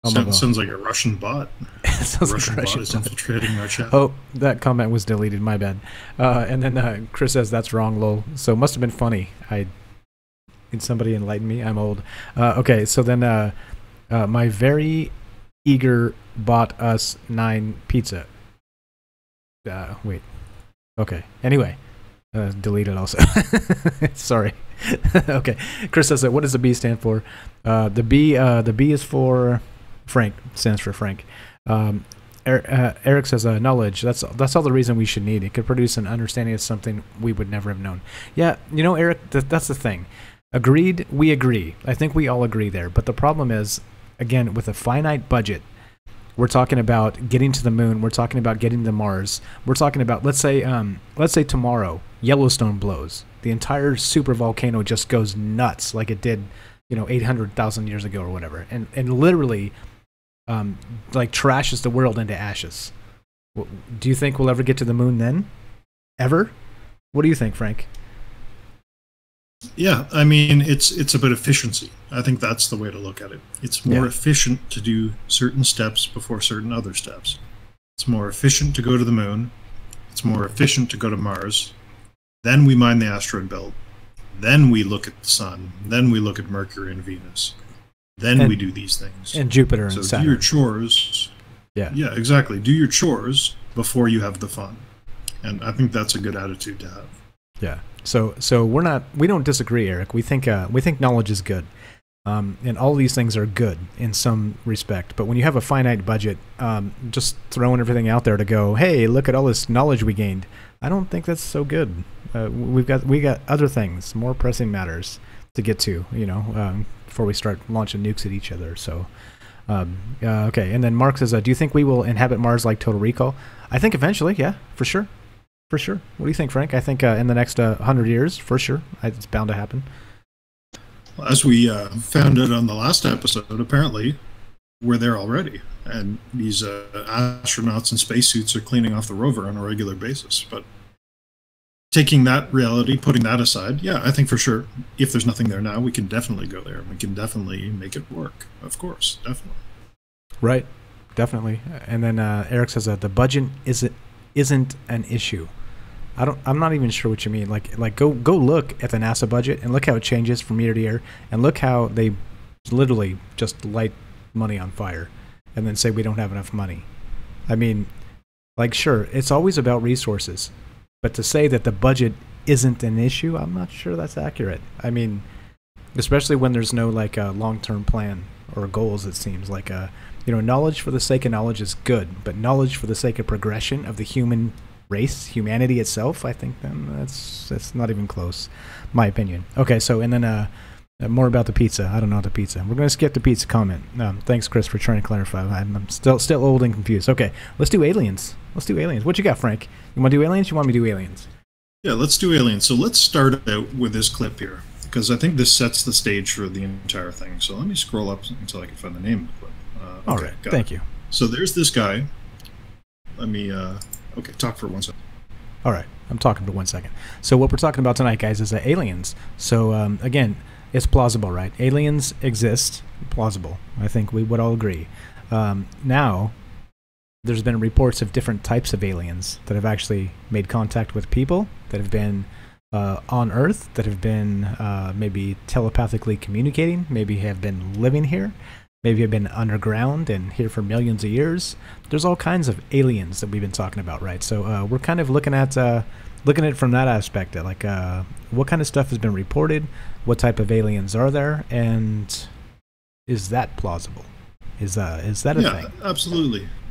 Sounds like a Russian bot. Sounds Russian like a bot is infiltrating our chat. Oh, that comment was deleted. My bad. And then Chris says, that's wrong, lol. So it must have been funny. Can somebody enlighten me? I'm old. Okay, so then my very eager bought us 9 pizza. Wait. Okay. Anyway. Deleted also. Sorry. Okay. Chris says, what does the B stand for? The B is for Frank. Stands for Frank. Eric says, knowledge. That's all the reason we should need. It could produce an understanding of something we would never have known. Yeah, Eric, that's the thing. Agreed. We agree. I think we all agree there. But the problem is, again, with a finite budget, We're talking about getting to the moon. We're talking about getting to Mars. We're talking about, let's say tomorrow Yellowstone blows. The entire super volcano just goes nuts like it did, 800,000 years ago or whatever, and literally, like trashes the world into ashes. Do you think we'll ever get to the moon then? Ever? What do you think, Frank? Yeah, I mean, it's about efficiency. I think that's the way to look at it. It's more efficient to do certain steps before certain other steps. It's more efficient to go to the moon. It's more efficient to go to Mars. Then we mine the asteroid belt. Then we look at the sun. Then we look at Mercury and Venus. Then we do these things. And Jupiter and so Saturn. Do your chores. Yeah, exactly. Do your chores before you have the fun. And I think that's a good attitude to have. Yeah. So we don't disagree, Eric. We think knowledge is good. And all these things are good in some respect. But when you have a finite budget, just throwing everything out there to go, hey, look at all this knowledge we gained, I don't think that's so good. We got other things, more pressing matters to get to, before we start launching nukes at each other. So, okay. And then Mark says, do you think we will inhabit Mars like Total Recall? I think eventually, yeah, for sure. For sure. What do you think, Frank? I think in the next 100 years, for sure, it's bound to happen. As we found out on the last episode, apparently we're there already, and these astronauts in spacesuits are cleaning off the rover on a regular basis. But taking that reality, putting that aside, yeah, I think for sure, if there's nothing there now, we can definitely go there. We can definitely make it work. Of course, definitely. Right, definitely. And then Eric says that the budget isn't an issue. I'm not even sure what you mean. Like go look at the NASA budget and look how it changes from year to year, and look how they literally just light money on fire and then say we don't have enough money. I mean, like, sure, it's always about resources, but to say that the budget isn't an issue, I'm not sure that's accurate. I mean, especially when there's no long-term plan or goals. It seems like knowledge for the sake of knowledge is good, but knowledge for the sake of progression of the human race, humanity itself, I think then that's not even close, my opinion. Okay, so and then more about the pizza. I don't know the pizza. We're going to skip the pizza comment. Thanks, Chris, for trying to clarify. I'm still old and confused. Okay, let's do aliens. What you got, Frank? You want to do aliens? You want me to do aliens? Yeah, let's do aliens. So let's start out with this clip here, because I think this sets the stage for the entire thing. So let me scroll up until I can find the name of the clip. All right, thank you. So there's this guy. Let me, talk for 1 second. All right, I'm talking for 1 second. So what we're talking about tonight, guys, is aliens. So, again, it's plausible, right? Aliens exist, plausible. I think we would all agree. Now, there's been reports of different types of aliens that have actually made contact with people, that have been on Earth, that have been maybe telepathically communicating, maybe have been living here, maybe have been underground and here for millions of years. There's all kinds of aliens that we've been talking about, right? So we're kind of looking at it from that aspect, like what kind of stuff has been reported, what type of aliens are there, and is that plausible? Is that a thing? Yeah,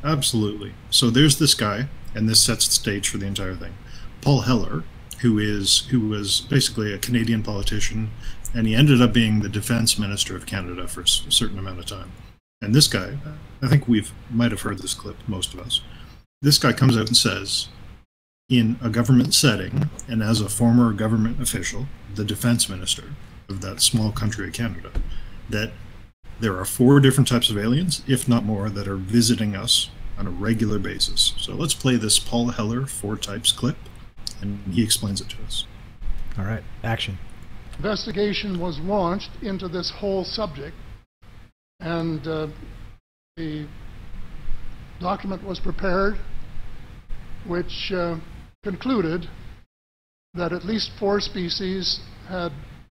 absolutely. So there's this guy, and this sets the stage for the entire thing. Paul Heller, who was basically a Canadian politician, and he ended up being the defense minister of Canada for a certain amount of time. And this guy, I think might have heard this clip, most of us. This guy comes out and says, in a government setting, and as a former government official, the defense minister of that small country of Canada, that there are 4 different types of aliens, if not more, that are visiting us on a regular basis. So let's play this Paul Heller 4 types clip, and he explains it to us. All right, action. Investigation was launched into this whole subject, and the document was prepared, which concluded that at least 4 species had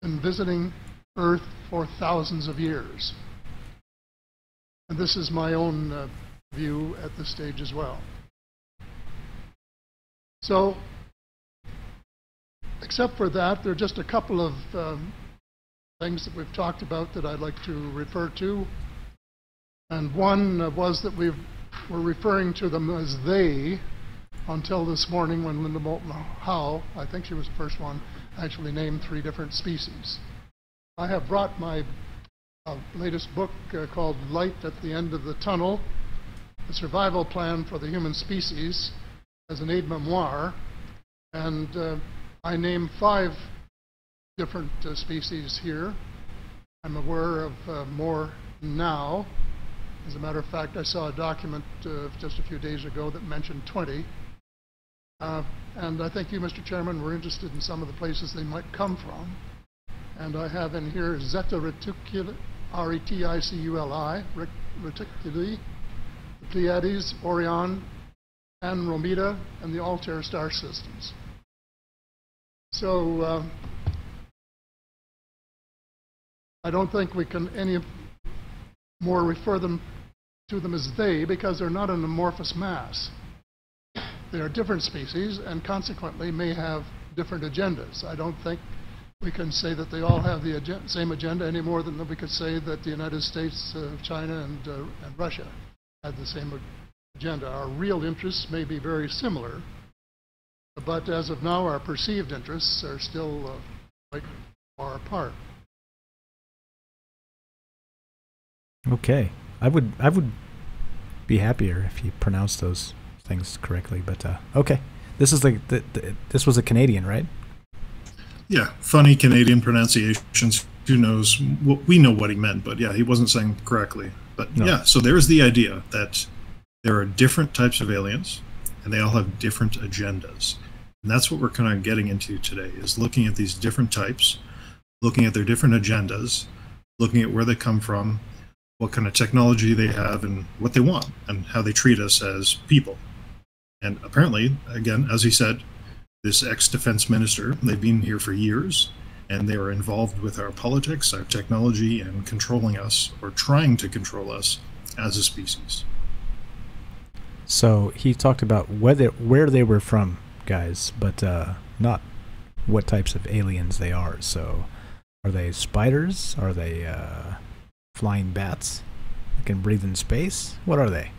been visiting Earth for thousands of years. And this is my own view at this stage as well. So, except for that, there are just a couple of things that we've talked about that I'd like to refer to. And one was that we were referring to them as they until this morning when Linda Moulton Howe, I think she was the first one, actually named 3 different species. I have brought my latest book called Light at the End of the Tunnel, the survival plan for the human species as an aide-memoire, and I name 5 different species here. I'm aware of more now. As a matter of fact, I saw a document just a few days ago that mentioned 20. And I think you, Mr. Chairman, were interested in some of the places they might come from. And I have in here Zeta Reticuli, R-E-T-I-C-U-L-I, Reticuli, the Pleiades, Orion, Andromeda, and the Altair star systems. So I don't think we can any more refer to them as they, because they're not an amorphous mass. They are different species and consequently may have different agendas. I don't think we can say that they all have the same agenda any more than we could say that the United States, China, and Russia had the same agenda. Our real interests may be very similar, but as of now, our perceived interests are still quite far apart. Okay, I would be happier if you pronounced those things correctly, but okay. This is this was a Canadian, right? Yeah, funny Canadian pronunciations. Who knows? We know what he meant, but yeah, he wasn't saying correctly. But no. Yeah, so there's the idea that there are different types of aliens, and they all have different agendas. And that's what we're kind of getting into today, is looking at these different types, looking at their different agendas, looking at where they come from, what kind of technology they have, and what they want, and how they treat us as people. And apparently, again, as he said, this ex-defense minister, they've been here for years, and they are involved with our politics, our technology, and controlling us, or trying to control us as a species. So he talked about where they were from, guys, but not what types of aliens they are. So are they spiders? Are they flying bats that can breathe in space? What are they?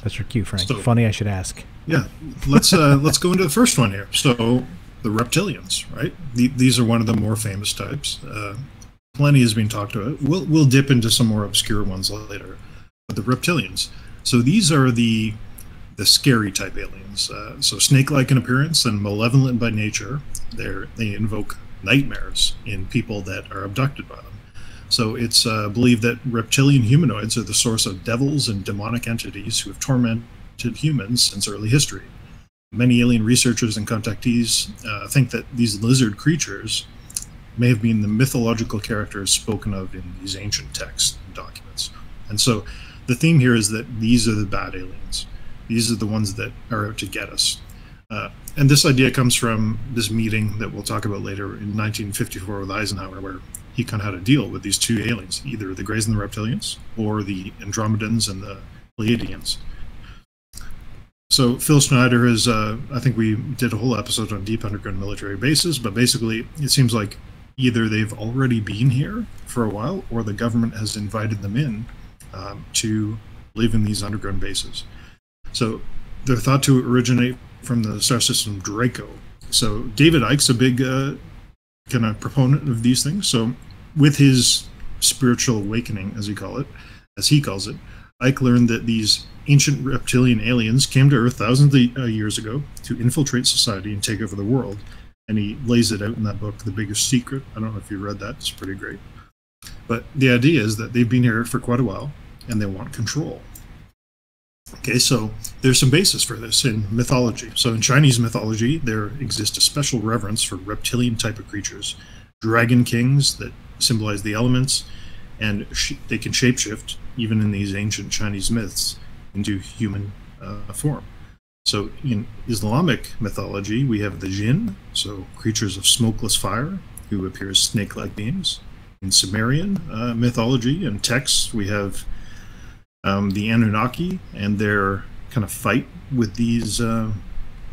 That's your cue, Frank. So, funny I should ask. Yeah, let's go into the first one here. So the reptilians, right? These are one of the more famous types. Plenty has been talked about. We'll dip into some more obscure ones later. But the reptilians. So these are the scary type aliens. So snake-like in appearance and malevolent by nature. They invoke nightmares in people that are abducted by them. So it's believed that reptilian humanoids are the source of devils and demonic entities who have tormented humans since early history. Many alien researchers and contactees think that these lizard creatures may have been the mythological characters spoken of in these ancient texts and documents. And so the theme here is that these are the bad aliens. These are the ones that are out to get us. And this idea comes from this meeting that we'll talk about later in 1954 with Eisenhower, where he kind of had to deal with these two aliens, either the Greys and the Reptilians, or the Andromedans and the Pleiadians. So Phil Schneider is, I think we did a whole episode on deep underground military bases, but basically it seems like either they've already been here for a while, or the government has invited them in to live in these underground bases. So they're thought to originate from the star system Draco. So David Icke's a big kind of proponent of these things. So with his spiritual awakening, as he calls it, Icke learned that these ancient reptilian aliens came to Earth thousands of years ago to infiltrate society and take over the world. And he lays it out in that book, The Biggest Secret. I don't know if you read that. It's pretty great. But the idea is that they've been here for quite a while, and they want control. Okay, so there's some basis for this in mythology. So in Chinese mythology, there exists a special reverence for reptilian type of creatures, dragon kings that symbolize the elements, and they can shapeshift, even in these ancient Chinese myths, into human form. So in Islamic mythology, we have the jinn, so creatures of smokeless fire, who appear as snake-like beings. In Sumerian mythology and texts, we have the Anunnaki and their kind of fight with these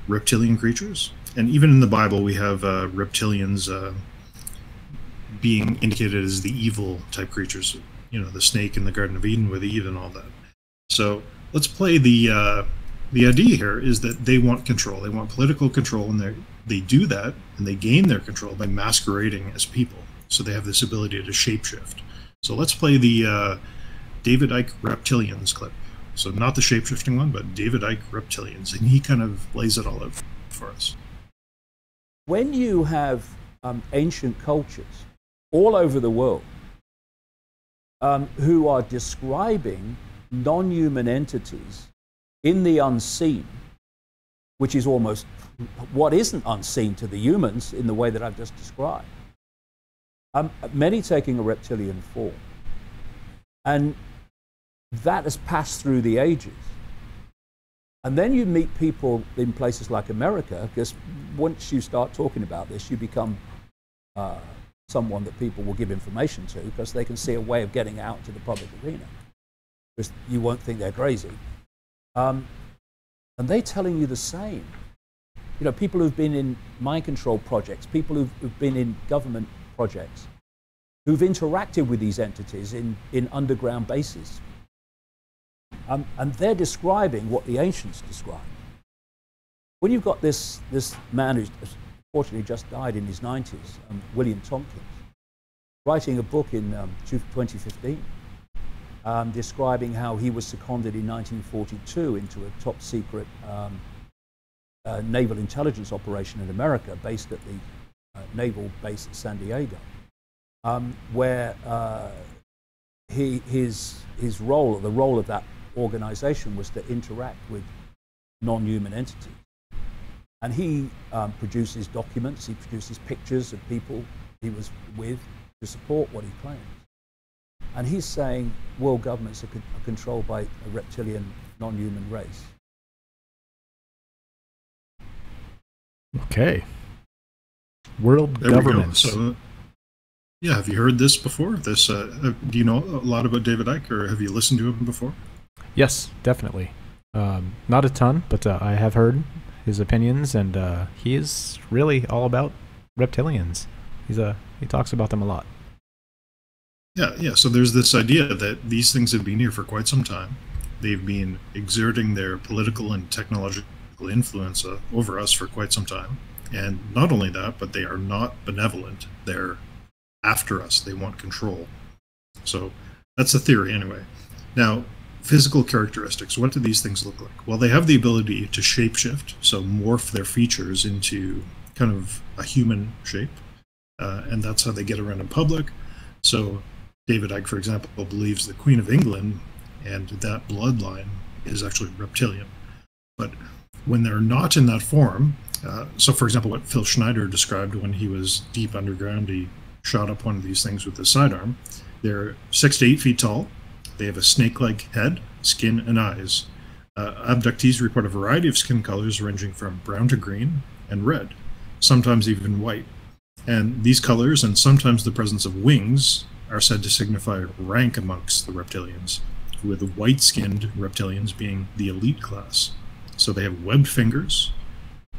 reptilian creatures. And even in the Bible, we have reptilians being indicated as the evil type creatures. You know, the snake in the Garden of Eden with Eve and all that. So let's play the idea here is that they want control. They want political control, and they do that, and they gain their control by masquerading as people. So they have this ability to shapeshift. So let's play the David Icke Reptilians clip. So not the shape-shifting one, but David Icke Reptilians. And he kind of lays it all out for us. When you have ancient cultures all over the world who are describing non-human entities in the unseen, which is almost what isn't unseen to the humans in the way that I've just described, many taking a reptilian form. And that has passed through the ages. And then you meet people in places like America, because once you start talking about this, you become someone that people will give information to, because they can see a way of getting out to the public arena. Because you won't think they're crazy. And they're telling you the same. You know, people who've been in mind control projects, people who've been in government projects, who've interacted with these entities in underground bases. And they're describing what the ancients described. When you've got this man who's unfortunately just died in his 90s, William Tompkins, writing a book in 2015, describing how he was seconded in 1942 into a top secret naval intelligence operation in America based at the naval base at San Diego, where his role, the role of that organization, was to interact with non-human entities. And he produces documents, he produces pictures of people he was with to support what he claims. And he's saying world governments are controlled by a reptilian non-human race. Okay. World governments. So, yeah, have you heard this before? This, do you know a lot about David Icke, or have you listened to him before? Yes, definitely. Not a ton, but I have heard his opinions, and he is really all about reptilians. He talks about them a lot. Yeah. So there's this idea that these things have been here for quite some time. They've been exerting their political and technological influence over us for quite some time. And not only that, but they are not benevolent. They're after us. They want control. So that's the theory anyway. Now, physical characteristics. What do these things look like? Well, they have the ability to shapeshift, so morph their features into kind of a human shape. And that's how they get around in public. So David Icke, for example, believes the Queen of England and that bloodline is actually reptilian. But when they're not in that form, so for example, what Phil Schneider described when he was deep underground, he shot up one of these things with his sidearm. They're 6 to 8 feet tall. They have a snake-like head, skin, and eyes. Abductees report a variety of skin colors ranging from brown to green and red, sometimes even white. And these colors, and sometimes the presence of wings, are said to signify rank amongst the reptilians, with the white-skinned reptilians being the elite class. So they have webbed fingers,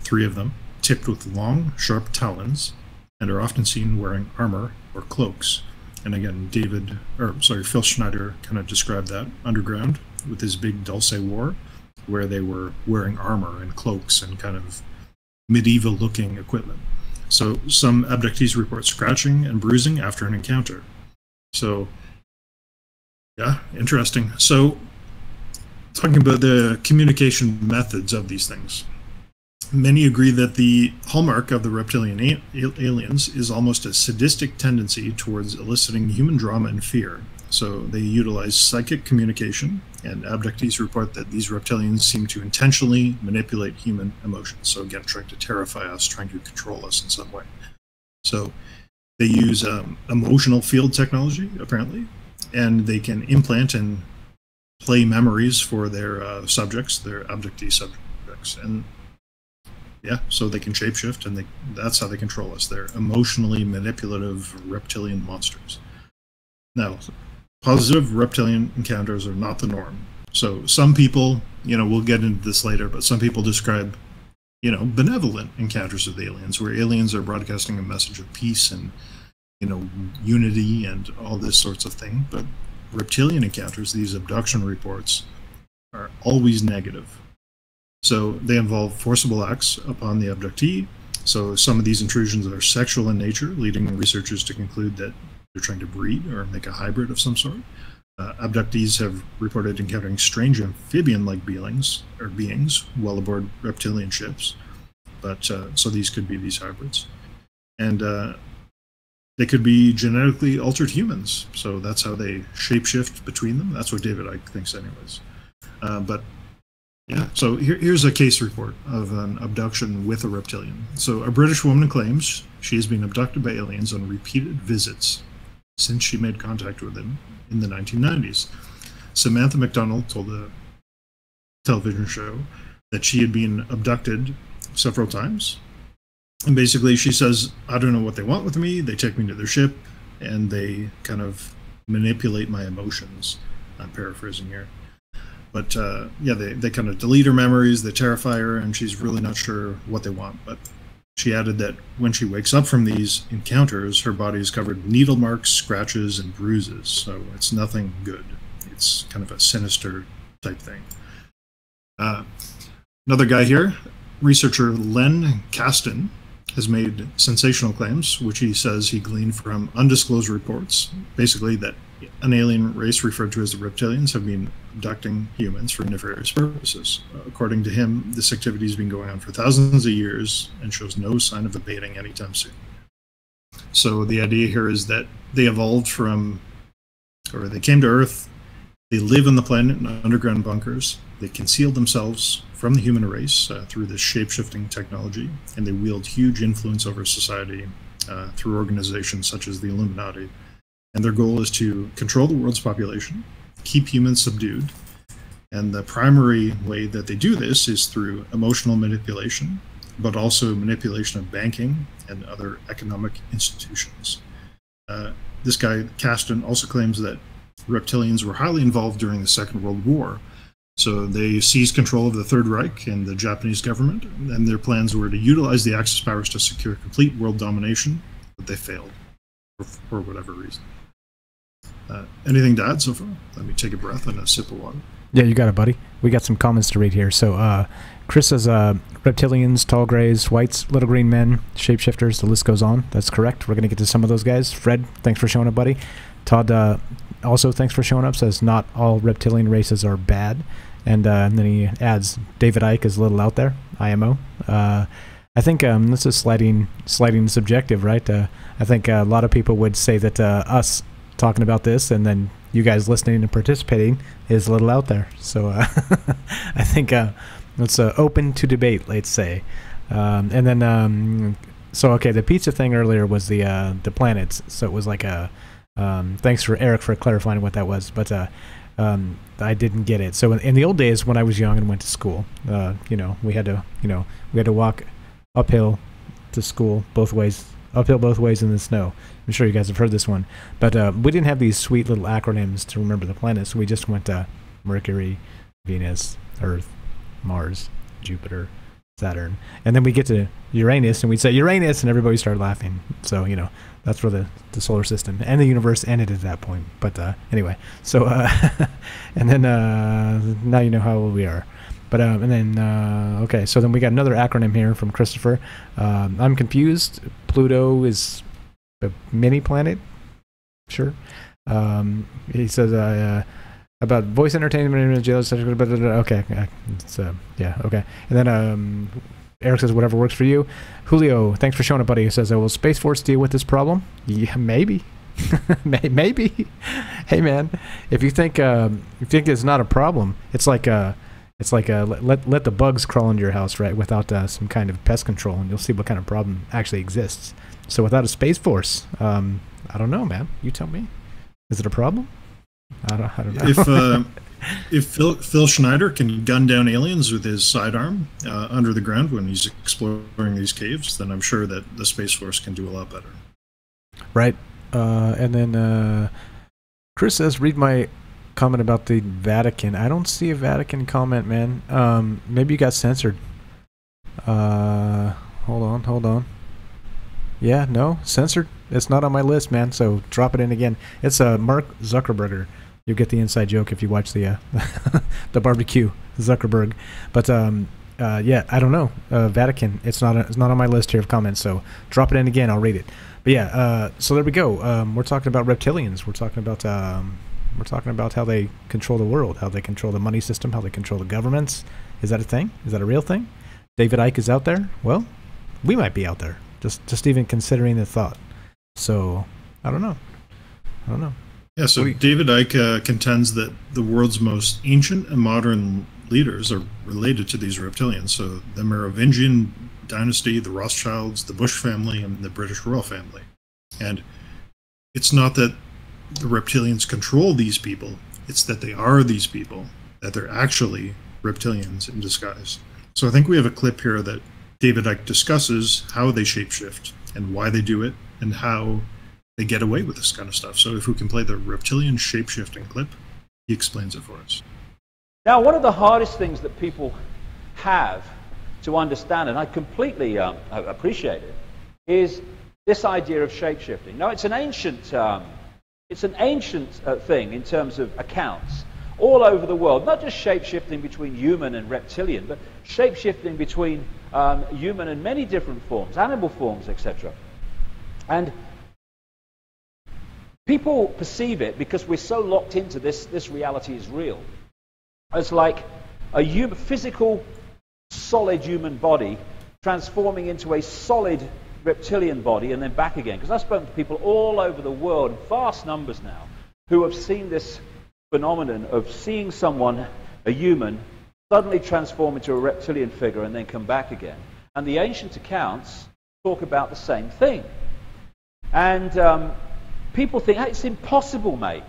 3 of them, tipped with long, sharp talons, and are often seen wearing armor or cloaks. And again, Phil Schneider kind of described that underground with his big Dulce War, where they were wearing armor and cloaks and kind of medieval-looking equipment. So some abductees report scratching and bruising after an encounter. So, yeah, interesting. So, talking about the communication methods of these things. Many agree that the hallmark of the reptilian aliens is almost a sadistic tendency towards eliciting human drama and fear. So they utilize psychic communication, and abductees report that these reptilians seem to intentionally manipulate human emotions. So again, trying to terrify us, trying to control us in some way. So they use emotional field technology, apparently, and they can implant and play memories for their subjects, their abductee subjects. And yeah, so they can shapeshift, and that's how they control us. They're emotionally manipulative reptilian monsters. Now, positive reptilian encounters are not the norm. So some people, we'll get into this later, but some people describe, benevolent encounters with aliens, where aliens are broadcasting a message of peace and, unity and all this sorts of thing. But reptilian encounters, these abduction reports, are always negative. So they involve forcible acts upon the abductee. So some of these intrusions are sexual in nature, leading researchers to conclude that they're trying to breed or make a hybrid of some sort. Abductees have reported encountering strange amphibian-like beings well aboard reptilian ships, but so these could be these hybrids, and they could be genetically altered humans. So that's how they shapeshift between them. That's what David Icke thinks, anyways. But yeah, so here's a case report of an abduction with a reptilian. So a British woman claims she has been abducted by aliens on repeated visits since she made contact with them in the 1990s. Samantha McDonald told a television show that she had been abducted several times. And basically she says, I don't know what they want with me. They take me to their ship and they kind of manipulate my emotions. I'm paraphrasing here. But yeah, they kind of delete her memories, they terrify her, and she's really not sure what they want. But she added that when she wakes up from these encounters, her body is covered with needle marks, scratches, and bruises. So it's nothing good. It's kind of a sinister type thing. Another guy here, researcher Len Kasten, has made sensational claims, which he says he gleaned from undisclosed reports, basically that an alien race referred to as the reptilians have been abducting humans for nefarious purposes. According to him, this activity has been going on for thousands of years and shows no sign of abating anytime soon. So the idea here is that they evolved from, or they came to Earth, they live on the planet in underground bunkers, they concealed themselves from the human race through this shape-shifting technology, and they wield huge influence over society through organizations such as the Illuminati. And their goal is to control the world's population, keep humans subdued, and the primary way that they do this is through emotional manipulation, but also manipulation of banking and other economic institutions. This guy, Kasten, also claims that reptilians were highly involved during the Second World War. So they seized control of the Third Reich and the Japanese government, and their plans were to utilize the Axis powers to secure complete world domination, but they failed for whatever reason. Anything to add so far? Let me take a breath and a sip of water. Yeah, you got it, buddy. We got some comments to read here. So Chris says reptilians, tall grays, whites, little green men, shapeshifters, the list goes on. That's correct. We're going to get to some of those guys. Fred, thanks for showing up, buddy. Todd, also thanks for showing up, says not all reptilian races are bad. And then he adds, David Icke is a little out there, IMO. I think this is sliding subjective, right? I think a lot of people would say that us talking about this and then you guys listening and participating is a little out there. So I think it's open to debate, let's say. And then, so okay, the pizza thing earlier was the planets. So it was like a, thanks for Eric for clarifying what that was. But I didn't get it. So in the old days when I was young and went to school, we had to walk uphill to school uphill both ways in the snow. I'm sure you guys have heard this one. But we didn't have these sweet little acronyms to remember the planets. So we just went to Mercury, Venus, Earth, Mars, Jupiter, Saturn. And then we get to Uranus and we'd say Uranus and everybody started laughing. So, that's where the solar system and the universe ended at that point. But anyway, so and then now you know how old we are. But and then okay, so then we got another acronym here from Christopher. I'm confused. Pluto is a mini planet. Sure. He says about voice entertainment. Okay, it's yeah, okay. And then Eric says whatever works for you. Julio, thanks for showing up, buddy. He says, will Space Force deal with this problem? Yeah, maybe. Maybe. Hey, man, if you think it's not a problem, it's like let the bugs crawl into your house, right, without some kind of pest control, and you'll see what kind of problem actually exists. So without a Space Force, I don't know, man. You tell me. Is it a problem? I don't know. If Phil Schneider can gun down aliens with his sidearm under the ground when he's exploring these caves, then I'm sure that the Space Force can do a lot better. Right. And then Chris says, read my comment about the Vatican. I don't see a Vatican comment, man. Maybe you got censored. Hold on. Yeah, no, censored. It's not on my list, man. So drop it in again. It's Mark Zuckerberg. You'll get the inside joke if you watch the the barbecue Zuckerberg. But yeah, I don't know. Vatican. It's not on my list here of comments. So drop it in again. I'll read it. But yeah. So there we go. We're talking about reptilians. We're talking about We're talking about how they control the world, how they control the money system, how they control the governments. Is that a thing? Is that a real thing? David Icke is out there? Well, we might be out there. Just even considering the thought. So, I don't know. Yeah, so David Icke contends that the world's most ancient and modern leaders are related to these reptilians. So the Merovingian dynasty, the Rothschilds, the Bush family, and the British royal family. And it's not that the reptilians control these people, it's that they are these people, that they're actually reptilians in disguise. So I think we have a clip here that David Icke discusses how they shapeshift and why they do it and how they get away with this kind of stuff. So if we can play the reptilian shapeshifting clip, he explains it for us. Now, one of the hardest things that people have to understand, and I completely appreciate it, is this idea of shapeshifting. Now, it's an ancient thing in terms of accounts all over the world, not just shapeshifting between human and reptilian, but shapeshifting between human and many different forms, animal forms, etc. And people perceive it, because we're so locked into this reality is real, as like a physical, solid human body transforming into a solid reptilian body and then back again. Because I've spoken to people all over the world, vast numbers now, who have seen this phenomenon of seeing someone, a human, suddenly transform into a reptilian figure and then come back again. And the ancient accounts talk about the same thing. And people think, hey, it's impossible, mate.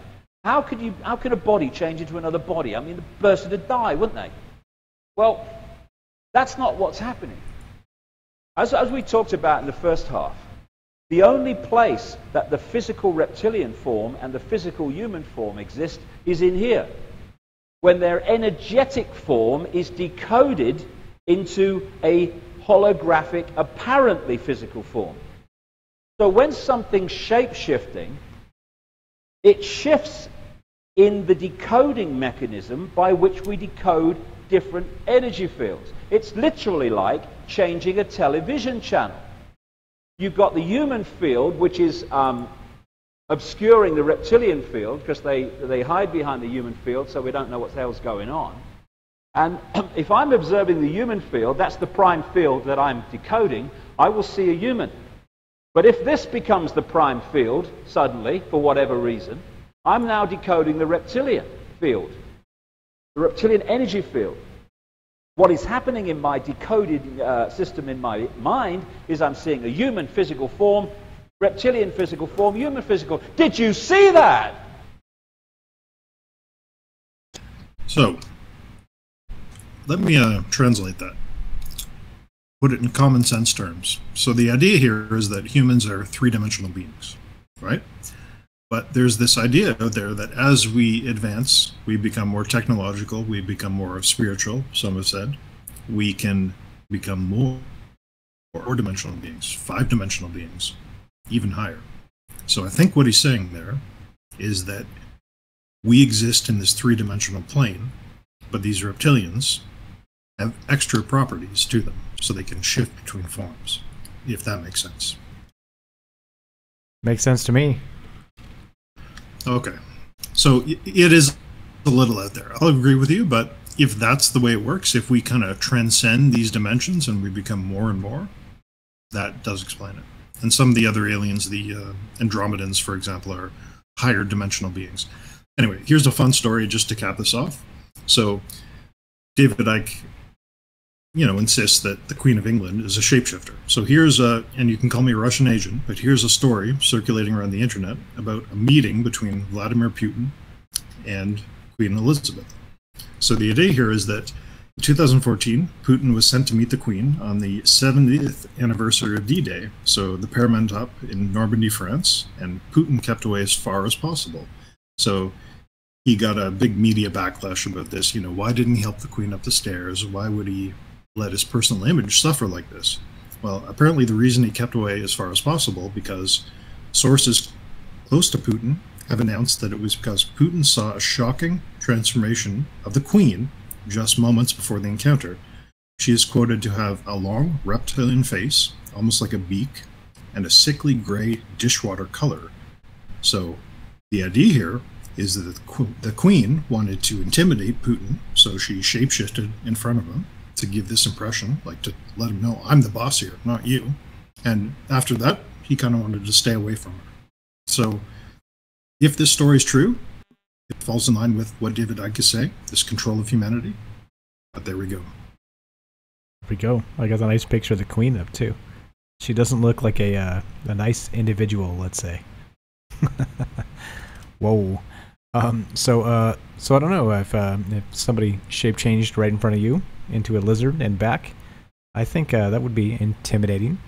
How can a body change into another body? I mean, the person would die, wouldn't they? Well, that's not what's happening. As we talked about in the first half, the only place that the physical reptilian form and the physical human form exist is in here, when their energetic form is decoded into a holographic, apparently physical form. So when something's shape-shifting, it shifts in the decoding mechanism by which we decode different energy fields. It's literally like changing a television channel. You've got the human field, which is obscuring the reptilian field, because they hide behind the human field, so we don't know what the hell's going on. And if I'm observing the human field, that's the prime field that I'm decoding, I will see a human. But if this becomes the prime field, suddenly, for whatever reason, I'm now decoding the reptilian field, the reptilian energy field. What is happening in my decoded system in my mind is I'm seeing a human physical form, reptilian physical form, human physical. Did you see that? So, let me translate that. Put it in common sense terms. So the idea here is that humans are three-dimensional beings, right? But there's this idea out there that as we advance, we become more technological, we become more spiritual, some have said. We can become more four-dimensional beings, five-dimensional beings, even higher. So I think what he's saying there is that we exist in this three-dimensional plane, but these reptilians have extra properties to them, so they can shift between forms, if that makes sense. Makes sense to me. Okay. So it is a little out there. I'll agree with you, but if that's the way it works, if we kind of transcend these dimensions and we become more and more, that does explain it. And some of the other aliens, the Andromedans, for example, are higher dimensional beings. Anyway, here's a fun story just to cap this off. So David Icke, insists that the Queen of England is a shapeshifter. So here's and you can call me a Russian agent, but here's a story circulating around the internet about a meeting between Vladimir Putin and Queen Elizabeth. So the idea here is that in 2014, Putin was sent to meet the Queen on the 70th anniversary of D-Day, so the pair met up in Normandy, France, and Putin kept away as far as possible. So he got a big media backlash about this. Why didn't he help the Queen up the stairs? Why would he let his personal image suffer like this? Well, apparently the reason he kept away as far as possible because sources close to Putin have announced that it was because Putin saw a shocking transformation of the Queen just moments before the encounter. She is quoted to have a long reptilian face, almost like a beak, and a sickly gray dishwater color. So the idea here is that the Queen wanted to intimidate Putin, so she shapeshifted in front of him to give this impression, like to let him know, I'm the boss here, not you. And after that, he kind of wanted to stay away from her. So if this story is true, it falls in line with what David Icke is saying, this control of humanity. But there we go. There we go. I got a nice picture of the Queen up too. She doesn't look like a nice individual, let's say. Whoa. So I don't know if somebody shape changed right in front of you into a lizard and back. I think that would be intimidating.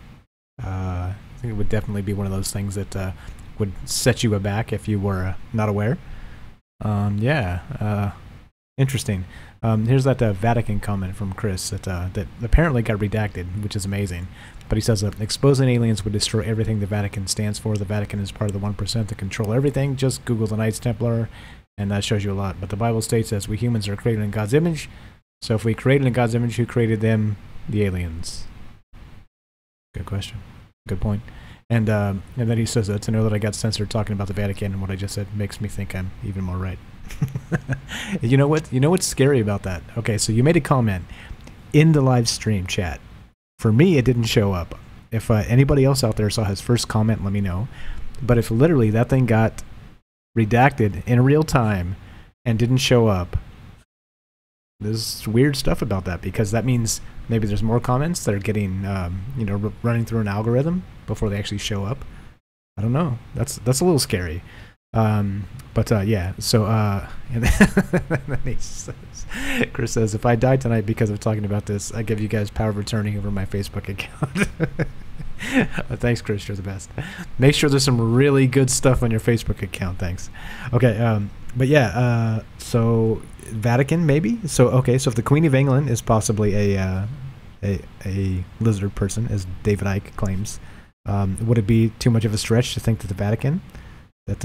I think it would definitely be one of those things that would set you aback if you were not aware. Yeah. Interesting. Here's that Vatican comment from Chris that apparently got redacted, which is amazing. But he says, exposing aliens would destroy everything the Vatican stands for. The Vatican is part of the 1% that control everything. Just Google the Knights Templar, and that shows you a lot. But the Bible states as we humans are created in God's image. So if we created in God's image, who created them? The aliens. Good question. Good point. And then he says, to know that I got censored talking about the Vatican and what I just said makes me think I'm even more right. You know what? You know what's scary about that? Okay, so you made a comment in the live stream chat. For me, it didn't show up. If anybody else out there saw his first comment, let me know. But if literally that thing got redacted in real time and didn't show up, there's weird stuff about that, because that means maybe there's more comments that are getting, running through an algorithm before they actually show up. I don't know. That's a little scary. Yeah. So and then he says, Chris says, if I die tonight because of talking about this, I give you guys power of attorney over my Facebook account. Thanks, Chris. You're the best. Make sure there's some really good stuff on your Facebook account. Thanks. Okay. But yeah. So Vatican maybe. So okay. So if the Queen of England is possibly a lizard person, as David Icke claims, would it be too much of a stretch to think that the Vatican, that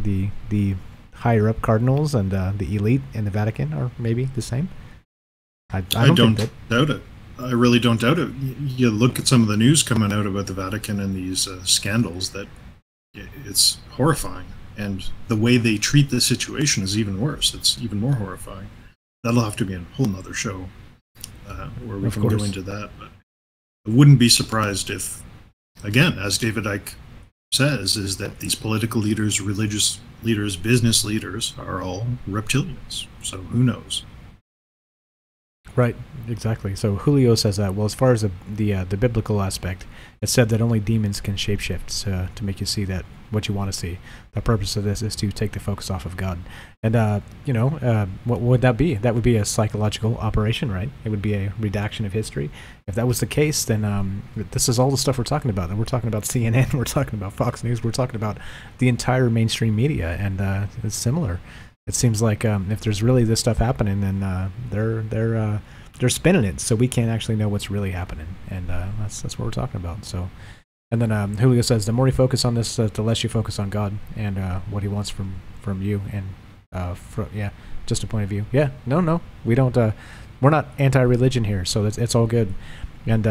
the higher up cardinals and the elite in the Vatican are maybe the same? I don't doubt it. I really don't doubt it. You look at some of the news coming out about the Vatican and these scandals, that it's horrifying. And the way they treat the situation is even worse. It's even more horrifying. That'll have to be a whole nother show where we can go into that. But I wouldn't be surprised if, again, as David Icke says, is that these political leaders, religious leaders, business leaders are all reptilians. So who knows? Right, exactly. So Julio says that, well, as far as the biblical aspect, it said that only demons can shapeshift to make you see that what you want to see. The purpose of this is to take the focus off of God. And, what would that be? That would be a psychological operation, right? It would be a redaction of history. If that was the case, then this is all the stuff we're talking about. And we're talking about CNN, we're talking about Fox News, we're talking about the entire mainstream media, and it's similar. It seems like if there's really this stuff happening, then they're spinning it, so we can't actually know what's really happening, and that's what we're talking about. So, and then Julio says, the more you focus on this, the less you focus on God and what He wants from you, and just a point of view. Yeah, no, we don't. We're not anti-religion here, so it's all good. And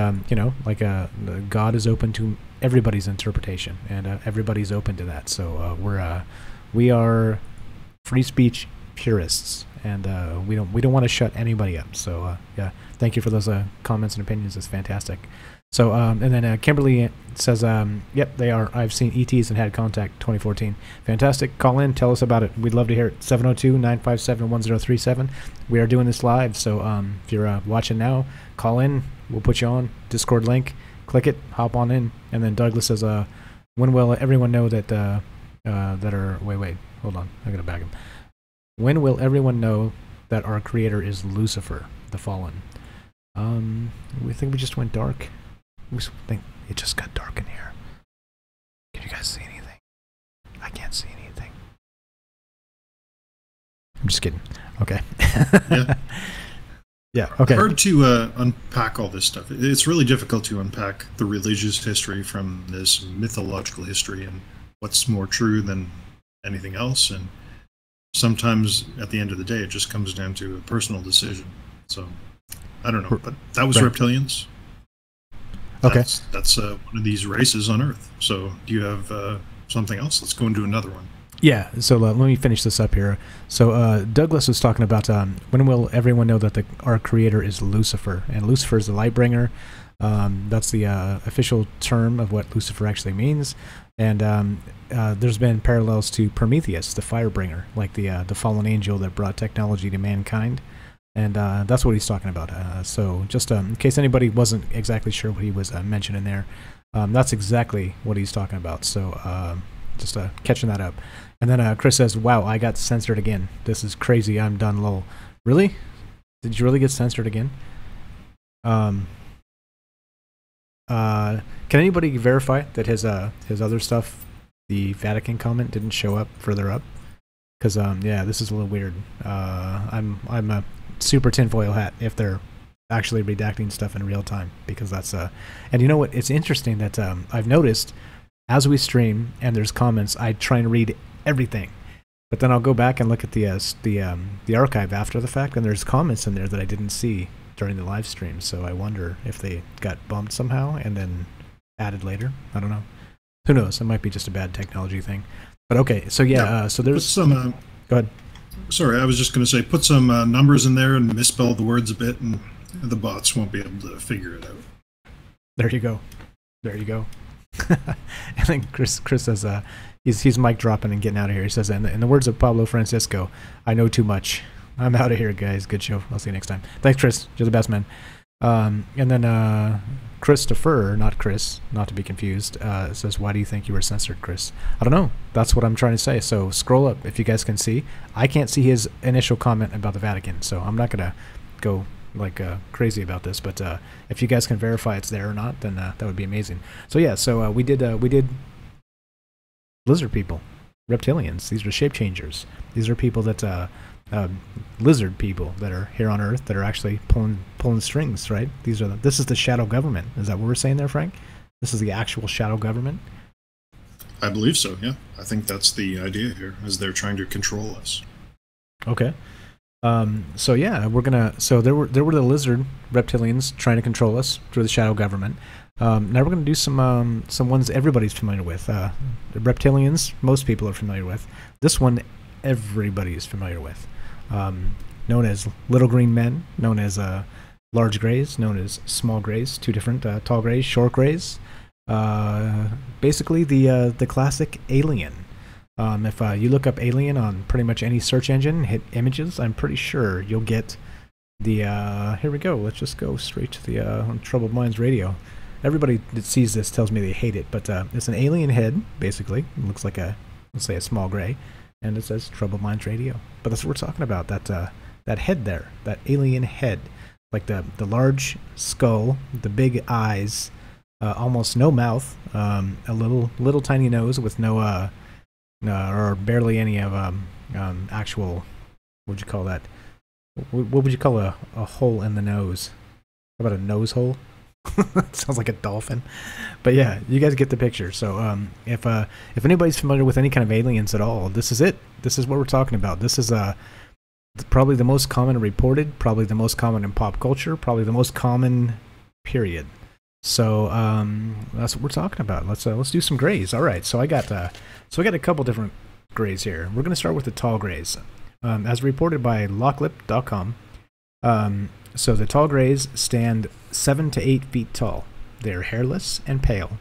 God is open to everybody's interpretation, and everybody's open to that. So we are free speech purists, and we don't want to shut anybody up. So yeah, thank you for those comments and opinions. It's fantastic. So and then Kimberly says, yep, they are. I've seen ETs and had contact. 2014, fantastic. Call in, tell us about it. We'd love to hear it. 702-957-1037. We are doing this live, so if you're watching now, call in. We'll put you on Discord link. Click it, hop on in. And then Douglas says, when will everyone know that wait, hold on, I gotta back him. When will everyone know that our creator is Lucifer, the fallen? We think we just went dark. We think it just got dark in here. Can you guys see anything? I can't see anything. I'm just kidding. Okay. Yeah. Yeah, okay. Hard to unpack all this stuff. It's really difficult to unpack the religious history from this mythological history and what's more true than anything else. And sometimes at the end of the day, it just comes down to a personal decision. So I don't know, but that was right. Reptilians. Okay. That's one of these races on Earth. So do you have something else? Let's go into another one. Yeah, so let me finish this up here. So Douglas was talking about when will everyone know that our creator is Lucifer, and Lucifer is the light bringer. That's the official term of what Lucifer actually means. And there's been parallels to Prometheus, the fire bringer, like the fallen angel that brought technology to mankind. And that's what he's talking about. So just in case anybody wasn't exactly sure what he was mentioning there, that's exactly what he's talking about. So just catching that up. And then Chris says, wow, I got censored again. This is crazy. I'm done, lol. Really? Did you really get censored again? Can anybody verify that his other stuff, the Vatican comment, didn't show up further up? Because yeah, this is a little weird. I'm a super tinfoil hat if they're actually redacting stuff in real time, because that's and you know what? It's interesting that I've noticed as we stream and there's comments, I try and read everything, but then I'll go back and look at the archive after the fact, and there's comments in there that I didn't see during the live stream. So I wonder if they got bumped somehow and then added later. I don't know. Who knows? It might be just a bad technology thing. But okay, so yeah, so there's some. Go ahead. Sorry, I was just going to say, put some numbers in there and misspell the words a bit, and the bots won't be able to figure it out. There you go. There you go. And then Chris says, he's mic dropping and getting out of here. He says, in the words of Pablo Francisco, I know too much. I'm out of here, guys. Good show. I'll see you next time. Thanks, Chris. You're the best, man. And then Christopher, not Chris, not to be confused, says, why do you think you were censored, Chris? I don't know. That's what I'm trying to say. So scroll up if you guys can see. I can't see his initial comment about the Vatican, so I'm not going to go like crazy about this. But if you guys can verify it's there or not, then that would be amazing. So yeah, so we did lizard people, reptilians. These are shape changers. These are people that lizard people that are here on Earth that are actually pulling strings, right? This is the shadow government. Is that what we're saying there, Frank? This is the actual shadow government? I believe so, yeah. I think that's the idea here, is they're trying to control us. Okay. So yeah, so there were the lizard reptilians trying to control us through the shadow government. Now we're gonna do some ones everybody's familiar with. The reptilians, most people are familiar with. This one, everybody is familiar with. Known as little green men, known as large greys, known as small greys. Two different tall greys, short greys. Basically the classic alien. If you look up alien on pretty much any search engine, hit images, I'm pretty sure you'll get the here we go. Let's just go straight to the Troubled Minds Radio. Everybody that sees this tells me they hate it, but it's an alien head, basically. It looks like let's say a small gray, and it says Troubled Minds Radio. But that's what we're talking about, that head there, that alien head. Like the large skull, the big eyes, almost no mouth, a little tiny nose with no or barely any of actual, what would you call that? What would you call a hole in the nose? How about a nose hole? Sounds like a dolphin. But yeah, you guys get the picture. So if anybody's familiar with any kind of aliens at all, this is it. This is what we're talking about. This is probably the most common reported, probably the most common in pop culture, probably the most common period. So that's what we're talking about. Let's do some grays. All right. So I got a couple different grays here. We're going to start with the tall grays, as reported by Locklip.com. So the tall grays stand 7 to 8 feet tall. They are hairless and pale.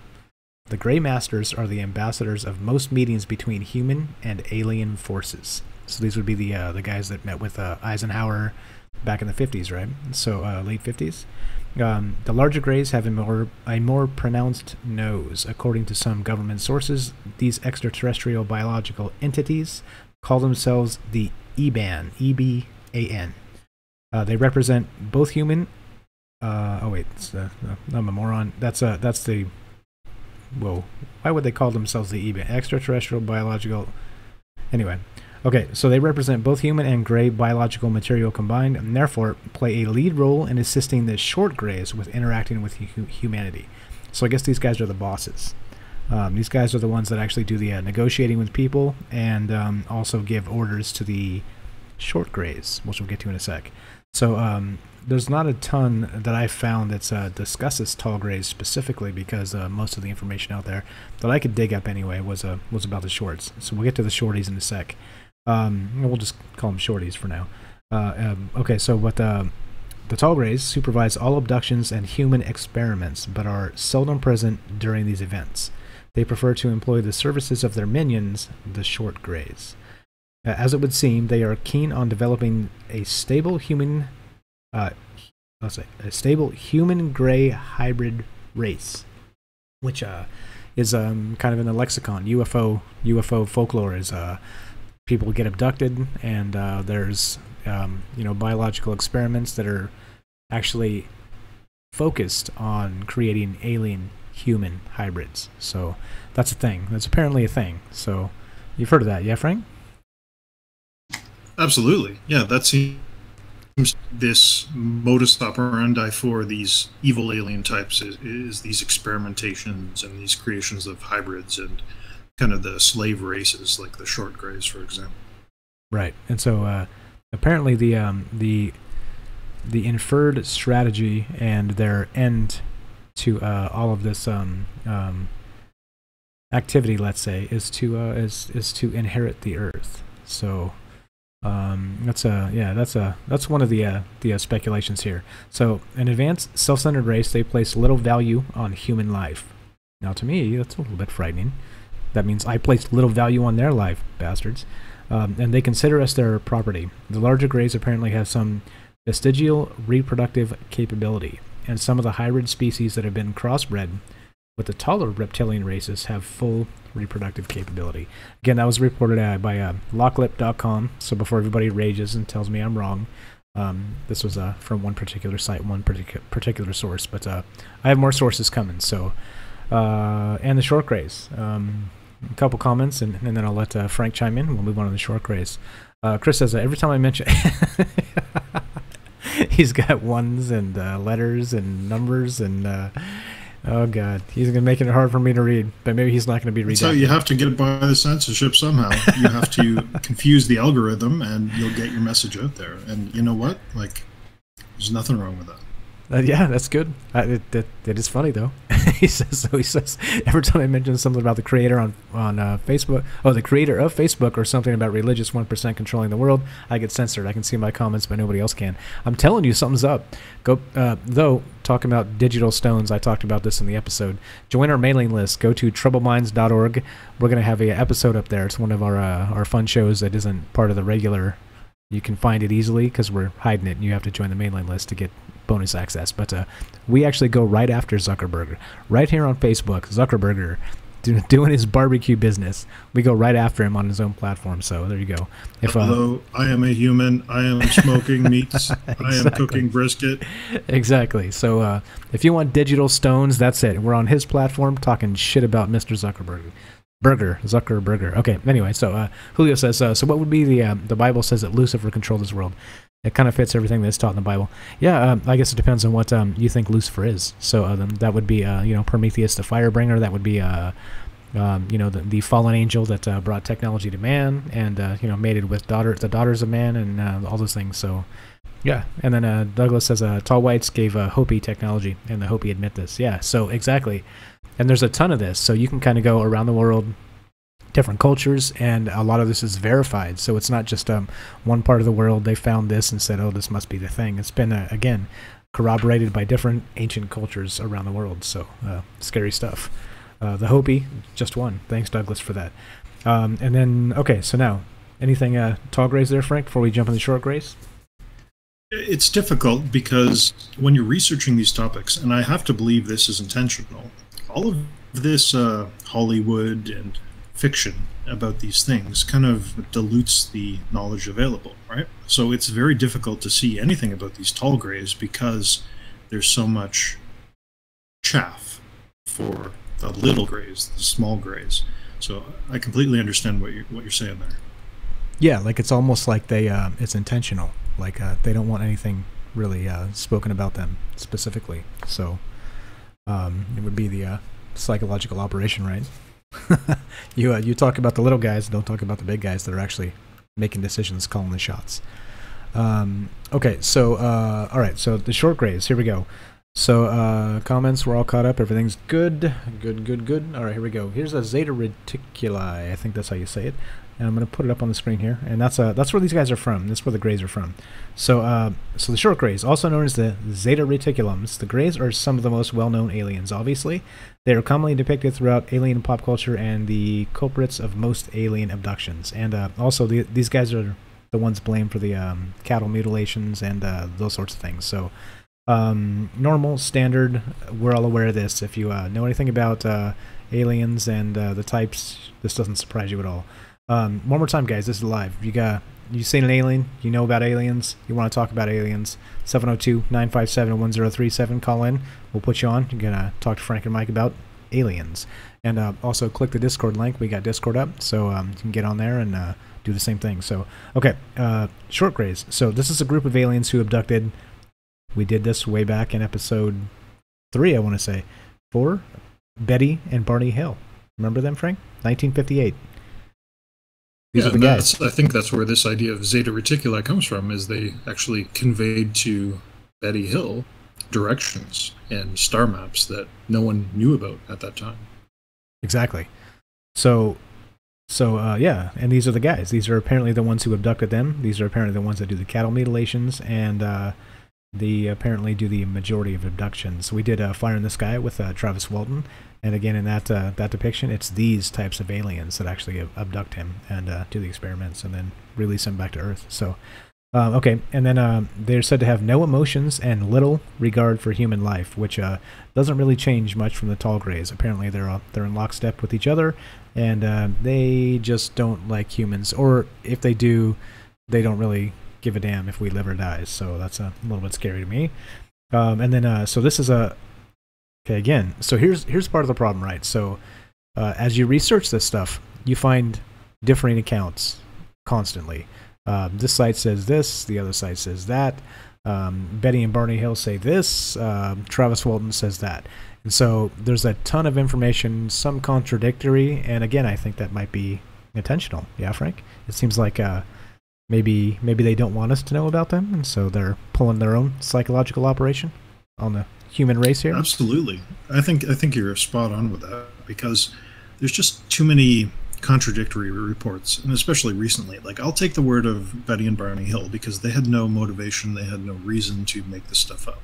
The Gray Masters are the ambassadors of most meetings between human and alien forces. So these would be the guys that met with Eisenhower back in the 50s, right? So late 50s. The larger grays have a more pronounced nose. According to some government sources, these extraterrestrial biological entities call themselves the EBAN, E-B-A-N. They represent both human. Oh wait, I'm a moron. That's the. Whoa, why would they call themselves the EBAN? Extraterrestrial biological. Anyway, okay, so they represent both human and gray biological material combined, and therefore play a lead role in assisting the short grays with interacting with humanity. So I guess these guys are the bosses. These guys are the ones that actually do the negotiating with people, and also give orders to the short grays, which we'll get to in a sec. So there's not a ton that I found that's discusses tall grays specifically, because most of the information out there that I could dig up anyway was about the shorts. So we'll get to the shorties in a sec. We'll just call them shorties for now. Okay, so what the tall grays supervise all abductions and human experiments, but are seldom present during these events. They prefer to employ the services of their minions, the short grays. As it would seem, they are keen on developing a stable human, a stable human-gray hybrid race, which is kind of in the lexicon. UFO folklore is people get abducted, and there's biological experiments that are actually focused on creating alien human hybrids. So that's a thing. That's apparently a thing. So you've heard of that, yeah, Frank? Absolutely. Yeah, that seems this modus operandi for these evil alien types is these experimentations and these creations of hybrids and kind of the slave races, like the short grays, for example. Right. And so apparently the inferred strategy and their end to all of this activity, let's say, is to inherit the Earth. So that's one of the speculations here. So an advanced self-centered race, they place little value on human life. Now to me, that's a little bit frightening. That means I place little value on their life, bastards. And they consider us their property. The larger grays apparently have some vestigial reproductive capability, and some of the hybrid species that have been crossbred with the taller reptilian races have full reproductive capability. Again, that was reported by locklip.com, so before everybody rages and tells me I'm wrong, this was from one particular site, one particular source, but I have more sources coming. So, and the short grays. A couple comments, and then I'll let Frank chime in. We'll move on to the short grays. Chris says, every time I mention... He's got ones and letters and numbers and... oh, God. He's going to make it hard for me to read, but maybe he's not going to be reading. So you have to get it by the censorship somehow. You have to confuse the algorithm, and you'll get your message out there. And you know what? Like, there's nothing wrong with that. Yeah, that's good. That is funny, though. He says every time I mention something about the creator on Facebook, the creator of Facebook, or something about religious 1% controlling the world, I get censored. I can see my comments, but nobody else can. I'm telling you, something's up. Go though. Talking about digital stones, I talked about this in the episode. Join our mailing list. Go to troubleminds.org. We're gonna have an episode up there. It's one of our fun shows that isn't part of the regular. You can find it easily because we're hiding it, and you have to join the mailing list to get bonus access. But we actually go right after Zuckerberg. Right here on Facebook, Zuckerberg doing his barbecue business. We go right after him on his own platform. So there you go. Hello, I am a human. I am smoking meats. Exactly. I am cooking brisket. Exactly. So if you want digital stones, that's it. We're on his platform talking shit about Mr. Zuckerberg. Zuckerberg. Okay, anyway, so Julio says, so what would be the Bible says that Lucifer controlled this world? It kind of fits everything that's taught in the Bible. Yeah, I guess it depends on what you think Lucifer is. So that would be, Prometheus the firebringer. That would be, the fallen angel that brought technology to man and, mated with the daughters of man and all those things. So, yeah. And then Douglas says, Tall Whites gave Hopi technology, and the Hopi admit this. Yeah, so exactly. And there's a ton of this, so you can kind of go around the world, different cultures, and a lot of this is verified. So it's not just one part of the world, they found this and said, oh, this must be the thing. It's been, again, corroborated by different ancient cultures around the world. So scary stuff. The Hopi, just one. Thanks, Douglas, for that. And then, okay, so now, anything tall grays there, Frank, before we jump in the short grays? It's difficult because when you're researching these topics, and I have to believe this is intentional, all of this Hollywood and fiction about these things kind of dilutes the knowledge available, right? So it's very difficult to see anything about these tall grays because there's so much chaff for the little grays, the small grays. So I completely understand what you're saying there. Yeah, like it's almost like they it's intentional. Like they don't want anything really spoken about them specifically. So it would be the psychological operation, right? You talk about the little guys, don't talk about the big guys that are actually making decisions, calling the shots. Okay, so all right, so the short grays. Here we go. So comments, we're all caught up. Everything's good. Good. All right, here we go. Here's a Zeta Reticuli. I think that's how you say it. And I'm going to put it up on the screen here. And that's where these guys are from. That's where the grays are from. So so the short grays, also known as the Zeta Reticulums, the grays are some of the most well-known aliens, obviously. They are commonly depicted throughout alien pop culture and the culprits of most alien abductions. And also, these guys are the ones blamed for the cattle mutilations and those sorts of things. So normal, standard, we're all aware of this. If you know anything about aliens and the types, this doesn't surprise you at all. One more time, guys, this is live. You seen an alien, you know about aliens, you want to talk about aliens, 702-957-1037, call in, we'll put you on. You're going to talk to Frank and Mike about aliens. And also click the Discord link, we got Discord up, so you can get on there and do the same thing. So, okay, short grays. So this is a group of aliens who abducted, we did this way back in episode 3, I want to say, 4, Betty and Barney Hill. Remember them, Frank? 1958. These are the guys. I think that's where this idea of Zeta Reticuli comes from, is they actually conveyed to Betty Hill directions and star maps that no one knew about at that time. Exactly. So yeah, and these are the guys. These are apparently the ones who abducted them. These are apparently the ones that do the cattle mutilations, and they apparently do the majority of abductions. We did Fire in the Sky with Travis Walton, and again in that depiction, it's these types of aliens that actually abduct him and do the experiments and then release him back to Earth. So, okay, and then they're said to have no emotions and little regard for human life, which doesn't really change much from the tall grays. Apparently, they're in lockstep with each other, and they just don't like humans, or if they do, they don't really give a damn if we live or die. So that's a little bit scary to me. And then so this is a okay again. So here's part of the problem, right? So as you research this stuff, you find differing accounts constantly. This site says this, the other site says that. Betty and Barney Hill say this. Travis Walton says that. And so there's a ton of information, some contradictory, and again, I think that might be intentional. Yeah, Frank? It seems like maybe they don't want us to know about them, and so they're pulling their own psychological operation on the human race here. Absolutely. I think you're spot on with that, because there's just too many contradictory reports, and especially recently. Like, I'll take the word of Betty and Barney Hill, because they had no motivation, they had no reason to make this stuff up.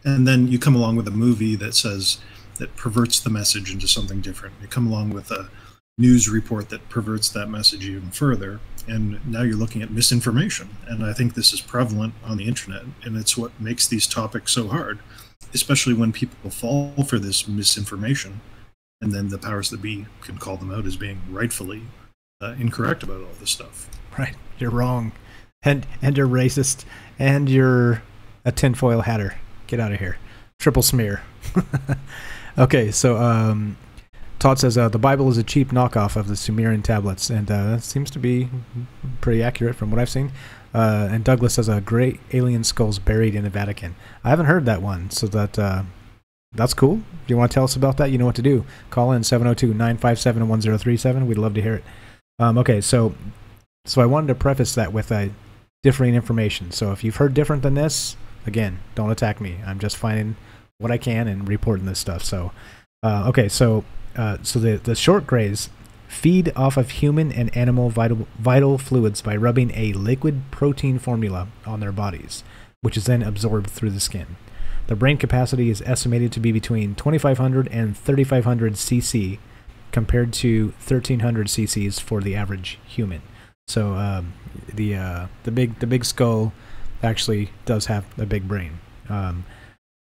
And then you come along with a movie that perverts the message into something different. You come along with a news report that perverts that message even further, and now you're looking at misinformation. And I think this is prevalent on the internet, and it's what makes these topics so hard, especially when people fall for this misinformation, and then the powers that be can call them out as being rightfully incorrect about all this stuff. Right, you're wrong, and you're racist, and you're a tinfoil hatter. Get out of here. Triple smear. Okay, so Todd says the Bible is a cheap knockoff of the Sumerian tablets, and that seems to be pretty accurate from what I've seen. And Douglas says great alien skulls buried in the Vatican. I haven't heard that one, so that's cool. If you want to tell us about that, you know what to do. Call in 702-957-1037. We'd love to hear it. Okay, so I wanted to preface that with differing information. So if you've heard different than this, again, don't attack me. I'm just finding what I can and reporting this stuff. So, okay, so the short grays feed off of human and animal vital fluids by rubbing a liquid protein formula on their bodies, which is then absorbed through the skin. The brain capacity is estimated to be between 2,500 and 3,500 cc, compared to 1,300 cc's for the average human. So the big skull actually does have a big brain,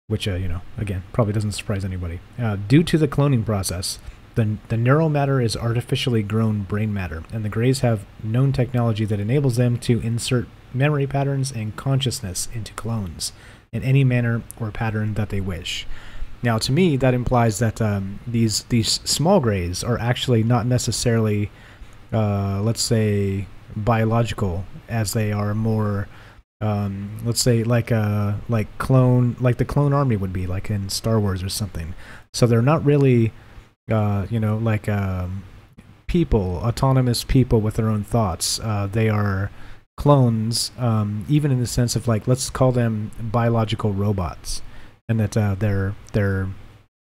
which again, probably doesn't surprise anybody. Due to the cloning process, the neural matter is artificially grown brain matter, and the Greys have known technology that enables them to insert memory patterns and consciousness into clones in any manner or pattern that they wish. Now, to me, that implies that these small Greys are actually not necessarily, let's say, biological, as they are more, let's say, like the clone army would be, like in Star Wars or something. So they're not really, people, autonomous people with their own thoughts. They are clones, even in the sense of like, let's call them biological robots, and that they're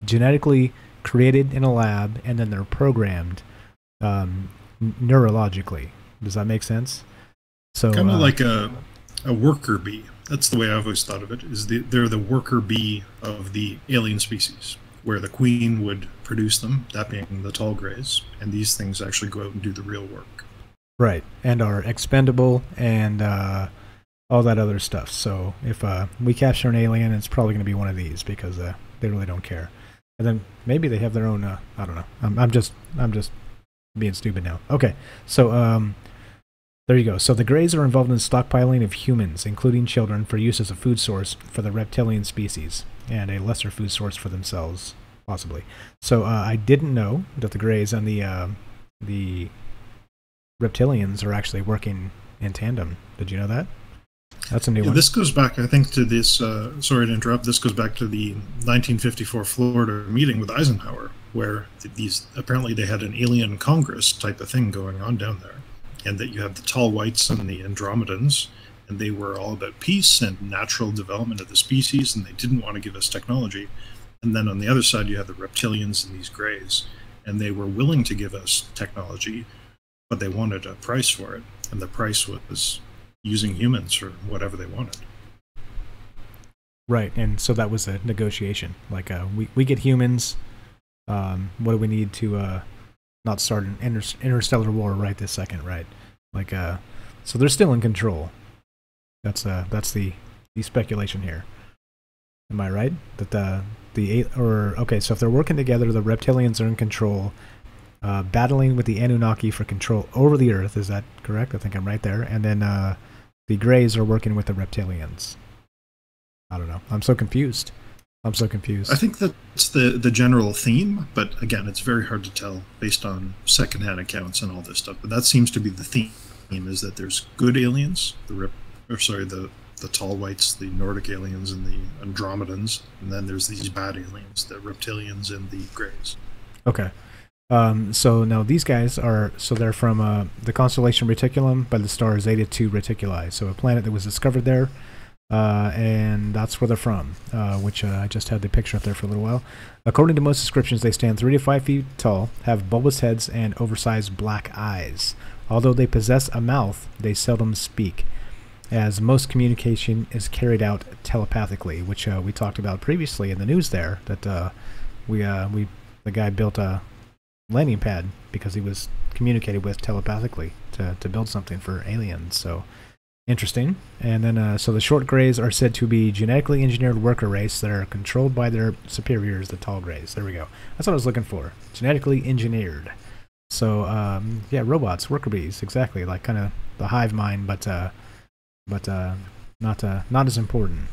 genetically created in a lab and then they're programmed neurologically. Does that make sense? So kind of like a worker bee. That's the way I've always thought of it. They're the worker bee of the alien species, where the queen would produce them, that being the tall grays, and these things actually go out and do the real work. Right, and are expendable and all that other stuff. So if we capture an alien, it's probably going to be one of these because they really don't care. And then maybe they have their own. I don't know. I'm just being stupid now. Okay, so there you go. So the Greys are involved in stockpiling of humans, including children, for use as a food source for the reptilian species, and a lesser food source for themselves, possibly. So I didn't know that the Greys and the reptilians are actually working in tandem. Did you know that? That's a new one. This goes back, I think, to this, sorry to interrupt, this goes back to the 1954 Florida meeting with Eisenhower, where apparently they had an alien Congress type of thing going on down there. And that you have the tall whites and the Andromedans, and they were all about peace and natural development of the species, and they didn't want to give us technology. And then on the other side, you have the reptilians and these Greys, and they were willing to give us technology, but they wanted a price for it, and the price was using humans for whatever they wanted. Right, and so that was a negotiation. Like, we get humans, what do we need to not start an interstellar war right this second, right? Like, so they're still in control. That's the speculation here. Am I right? That okay, so if they're working together, the reptilians are in control, battling with the Anunnaki for control over the Earth. Is that correct? I think I'm right there. And then the Greys are working with the reptilians. I don't know. I'm so confused. I think that's the general theme, but again, it's very hard to tell based on secondhand accounts and all this stuff. But that seems to be the theme: is that there's good aliens, the tall whites, the Nordic aliens, and the Andromedans, and then there's these bad aliens, the reptilians and the Greys. Okay. So now these guys they're from the constellation Reticulum by the star Zeta II Reticuli, so a planet that was discovered there. And that's where they're from, which I just had the picture up there for a little while. According to most descriptions, they stand 3 to 5 feet tall, have bulbous heads, and oversized black eyes. Although they possess a mouth, they seldom speak, as most communication is carried out telepathically, which we talked about previously in the news there, that the guy built a landing pad because he was communicated with telepathically to build something for aliens, so... Interesting. And then, so the short Greys are said to be genetically engineered worker race that are controlled by their superiors, the tall Greys. There we go. That's what I was looking for. Genetically engineered. So, yeah, robots, worker bees, exactly, like kind of the hive mind, but not as important.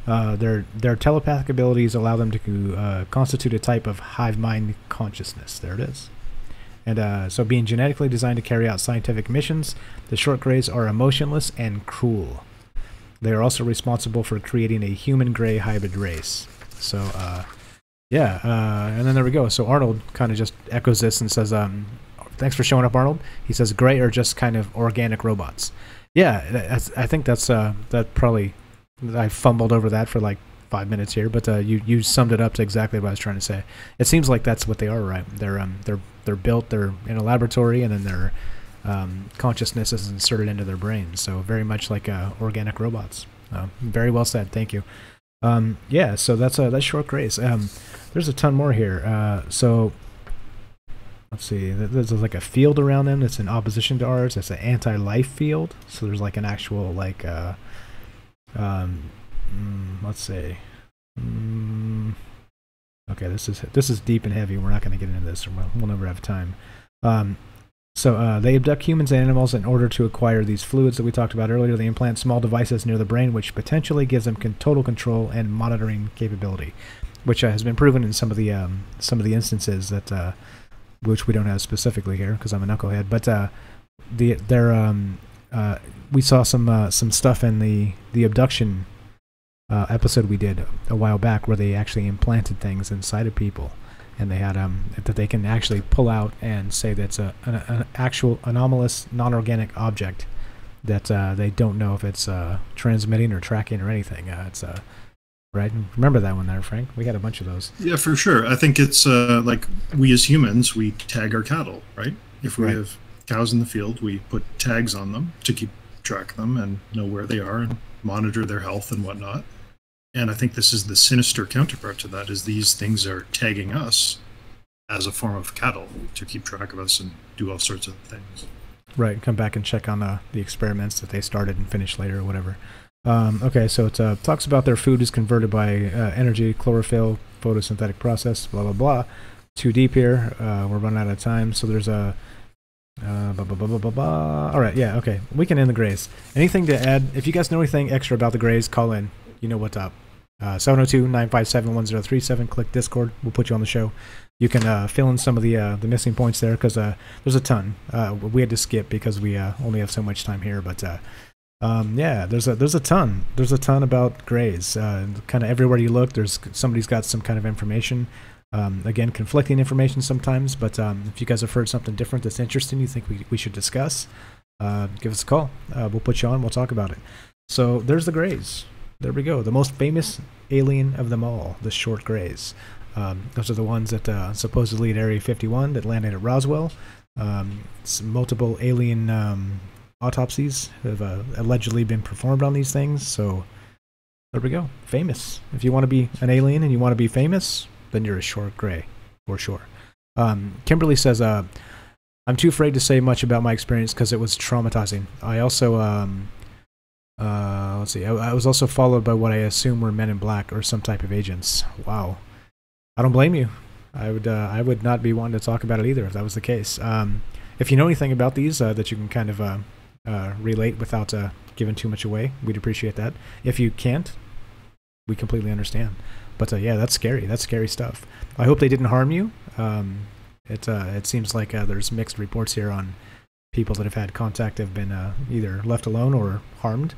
Their telepathic abilities allow them to constitute a type of hive mind consciousness. There it is. And so being genetically designed to carry out scientific missions, the short Greys are emotionless and cruel. They are also responsible for creating a human-Grey hybrid race. So, yeah, and then there we go. So Arnold kind of just echoes this and says, thanks for showing up, Arnold. He says, Grey are just kind of organic robots. Yeah, I think that's, that probably, I fumbled over that for like 5 minutes here, but you summed it up to exactly what I was trying to say. It seems like that's what they are, right? They're built, they're in a laboratory, and then their consciousness is inserted into their brains. So very much like organic robots. Very well said. Thank you. Yeah, so that's short Greys. There's a ton more here. So let's see. There's like a field around them that's in opposition to ours. That's an anti-life field. So there's like an actual like let's see. Okay, this is deep and heavy. We're not going to get into this, or we'll never have time. So they abduct humans and animals in order to acquire these fluids that we talked about earlier. They implant small devices near the brain, which potentially gives them total control and monitoring capability, which has been proven in some of the instances that which we don't have specifically here because I'm a knucklehead. But we saw some stuff in the abduction episode we did a while back where they actually implanted things inside of people, and they had that they can actually pull out and say that's an actual anomalous non-organic object that they don't know if it's transmitting or tracking or anything. It's right. Remember that one there, Frank? We got a bunch of those. Yeah, for sure. I think it's like we as humans, we tag our cattle, right? If we have cows in the field, we put tags on them to keep track of them and know where they are and monitor their health and whatnot. And I think this is the sinister counterpart to that, is these things are tagging us as a form of cattle to keep track of us and do all sorts of things. Right, come back and check on the experiments that they started and finished later or whatever. Okay, so it talks about their food is converted by energy, chlorophyll, photosynthetic process, blah, blah, blah. Too deep here. We're running out of time. So there's a... All right, yeah, okay. We can end the Greys. Anything to add? If you guys know anything extra about the Greys, call in. You know what's up. 702-957-1037. Click Discord. We'll put you on the show. You can fill in some of the missing points there, because there's a ton. We had to skip because we only have so much time here, but yeah, there's a ton. There's a ton about Greys. Kind of everywhere you look, somebody's got some kind of information. Again, conflicting information sometimes, but if you guys have heard something different that's interesting, you think we should discuss, give us a call. We'll put you on. We'll talk about it. So there's the Greys. There we go. The most famous alien of them all, the short Greys. Those are the ones that supposedly at Area 51 that landed at Roswell. Multiple alien autopsies have allegedly been performed on these things. So there we go. Famous. If you want to be an alien and you want to be famous, then you're a short Grey, for sure. Kimberly says, I'm too afraid to say much about my experience because it was traumatizing. I also, let's see, I was also followed by what I assume were men in black or some type of agents. Wow. I don't blame you. I would not be one to talk about it either if that was the case. If you know anything about these that you can kind of relate without giving too much away, we'd appreciate that. If you can't, we completely understand. But yeah, that's scary. That's scary stuff. I hope they didn't harm you. It seems like there's mixed reports here on people that have had contact have been either left alone or harmed.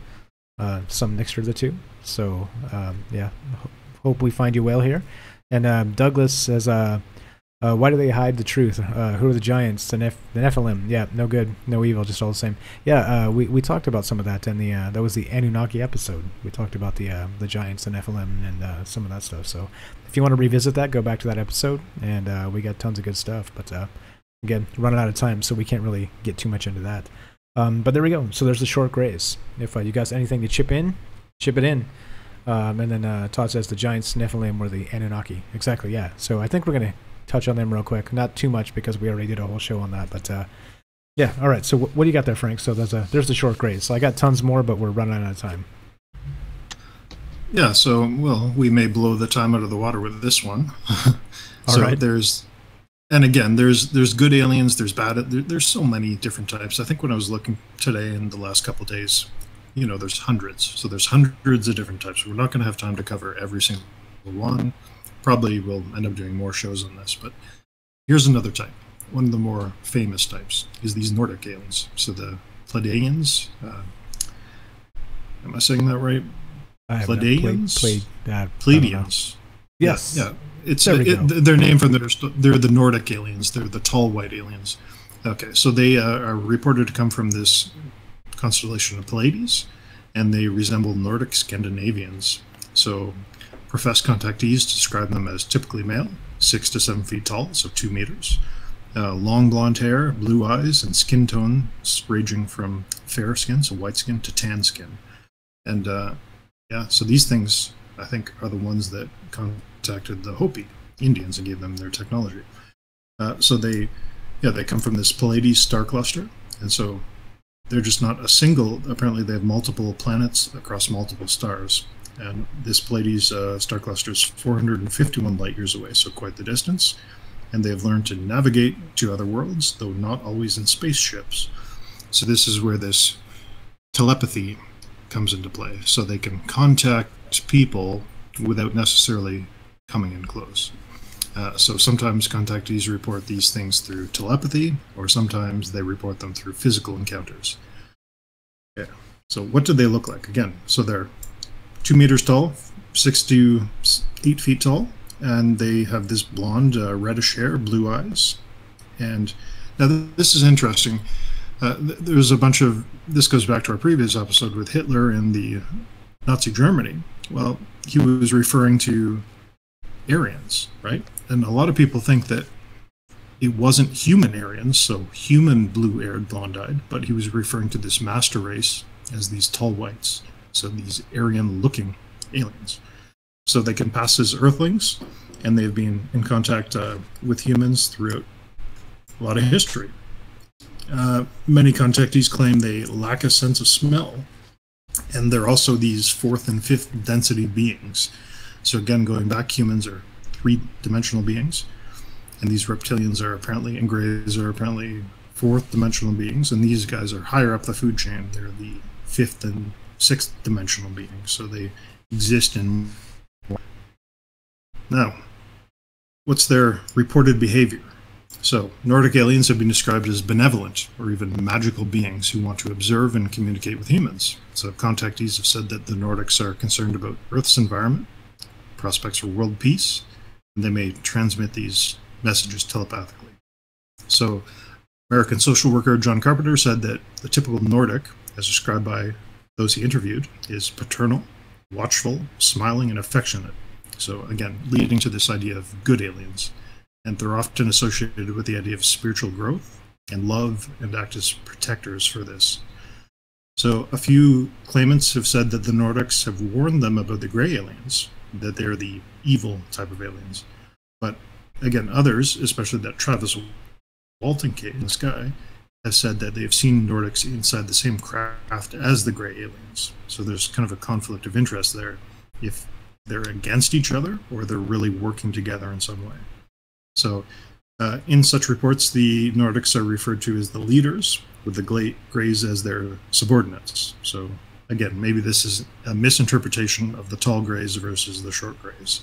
Some mixture of the two. So yeah, hope we find you well here. And Douglas says, why do they hide the truth? Who are the giants? The Nephilim. Yeah, no good, no evil, just all the same. Yeah, we talked about some of that in the that was the Anunnaki episode. We talked about the giants, the Nephilim, and some of that stuff. So if you want to revisit that, go back to that episode, and we got tons of good stuff. But again, running out of time, so we can't really get too much into that. But there we go. So there's the short Greys. If you guys anything to chip it in. And then Todd says the giants, Nephilim, were the Anunnaki. Exactly, yeah. So I think we're going to touch on them real quick. Not too much because we already did a whole show on that. But yeah, all right. So what do you got there, Frank? So there's the short Greys. So I got tons more, but we're running out of time. Yeah, so, well, we may blow the time out of the water with this one. All right. And again, there's good aliens, there's bad, there's so many different types. I think when I was looking today in the last couple of days, you know, there's hundreds. So there's hundreds of different types. We're not going to have time to cover every single one. Probably we'll end up doing more shows on this, but here's another type. One of the more famous types is these Nordic aliens. So the Pleiadians, am I saying that right? Pleiadians? Pleiadians. Yes. Yeah. They're named from they're the Nordic aliens. They're the tall white aliens. Okay, so they are reported to come from this constellation of Pleiades, and they resemble Nordic Scandinavians. So professed contactees describe them as typically male, 6 to 7 feet tall, so 2 meters, long blonde hair, blue eyes, and skin tones ranging from fair skin, so white skin, to tan skin. And yeah, so these things, I think, are the ones that contacted the Hopi Indians and gave them their technology. So they come from this Pleiades star cluster, and so they're just not a single, apparently they have multiple planets across multiple stars. And this Pleiades star cluster is 451 light years away, so quite the distance. And they have learned to navigate to other worlds, though not always in spaceships. So this is where this telepathy comes into play. So they can contact people without necessarily coming in close. So sometimes contactees report these things through telepathy, or sometimes they report them through physical encounters. Yeah. So what do they look like? Again, so they're 2 meters tall, 6 to 8 feet tall, and they have this blonde, reddish hair, blue eyes. And now this is interesting. there's a bunch of, this goes back to our previous episode with Hitler and the Nazi Germany. Well, he was referring to Aryans, right? And a lot of people think that it wasn't human Aryans, so human blue-haired, blonde-eyed, but he was referring to this master race as these tall whites, so these Aryan-looking aliens. So they can pass as Earthlings, and they've been in contact with humans throughout a lot of history. Many contactees claim they lack a sense of smell, and they're also these fourth and fifth density beings. So again, going back, humans are three-dimensional beings, and these reptilians are apparently, and greys are apparently fourth dimensional beings, and these guys are higher up the food chain. They're the fifth and sixth dimensional beings, so they exist in. Now, what's their reported behavior? So, Nordic aliens have been described as benevolent or even magical beings who want to observe and communicate with humans. So, contactees have said that the Nordics are concerned about Earth's environment, prospects for world peace, and they may transmit these messages telepathically. So, American social worker John Carpenter said that the typical Nordic, as described by those he interviewed, is paternal, watchful, smiling, and affectionate. So, again, leading to this idea of good aliens. And they're often associated with the idea of spiritual growth and love and act as protectors for this. So a few claimants have said that the Nordics have warned them about the gray aliens, that they're the evil type of aliens. But again, others, especially that Travis Walton case in the sky, have said that they have seen Nordics inside the same craft as the gray aliens. So there's kind of a conflict of interest there, if they're against each other or they're really working together in some way. So, in such reports, the Nordics are referred to as the leaders, with the Greys as their subordinates. So, again, maybe this is a misinterpretation of the tall Greys versus the short Greys.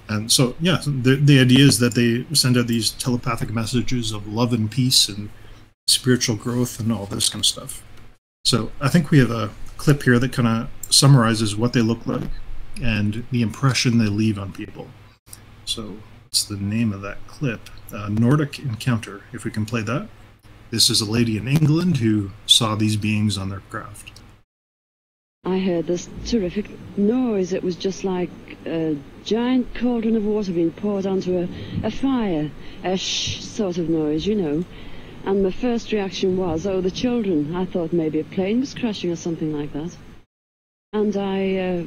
And so, yeah, the idea is that they send out these telepathic messages of love and peace and spiritual growth and all this kind of stuff. So, I think we have a clip here that kind of summarizes what they look like and the impression they leave on people. So, what's the name of that clip? Nordic Encounter, if we can play that. This is a lady in England who saw these beings on their craft. I heard this terrific noise. It was just like a giant cauldron of water being poured onto a fire. A shh sort of noise, you know. And my first reaction was, oh, the children. I thought maybe a plane was crashing or something like that. And I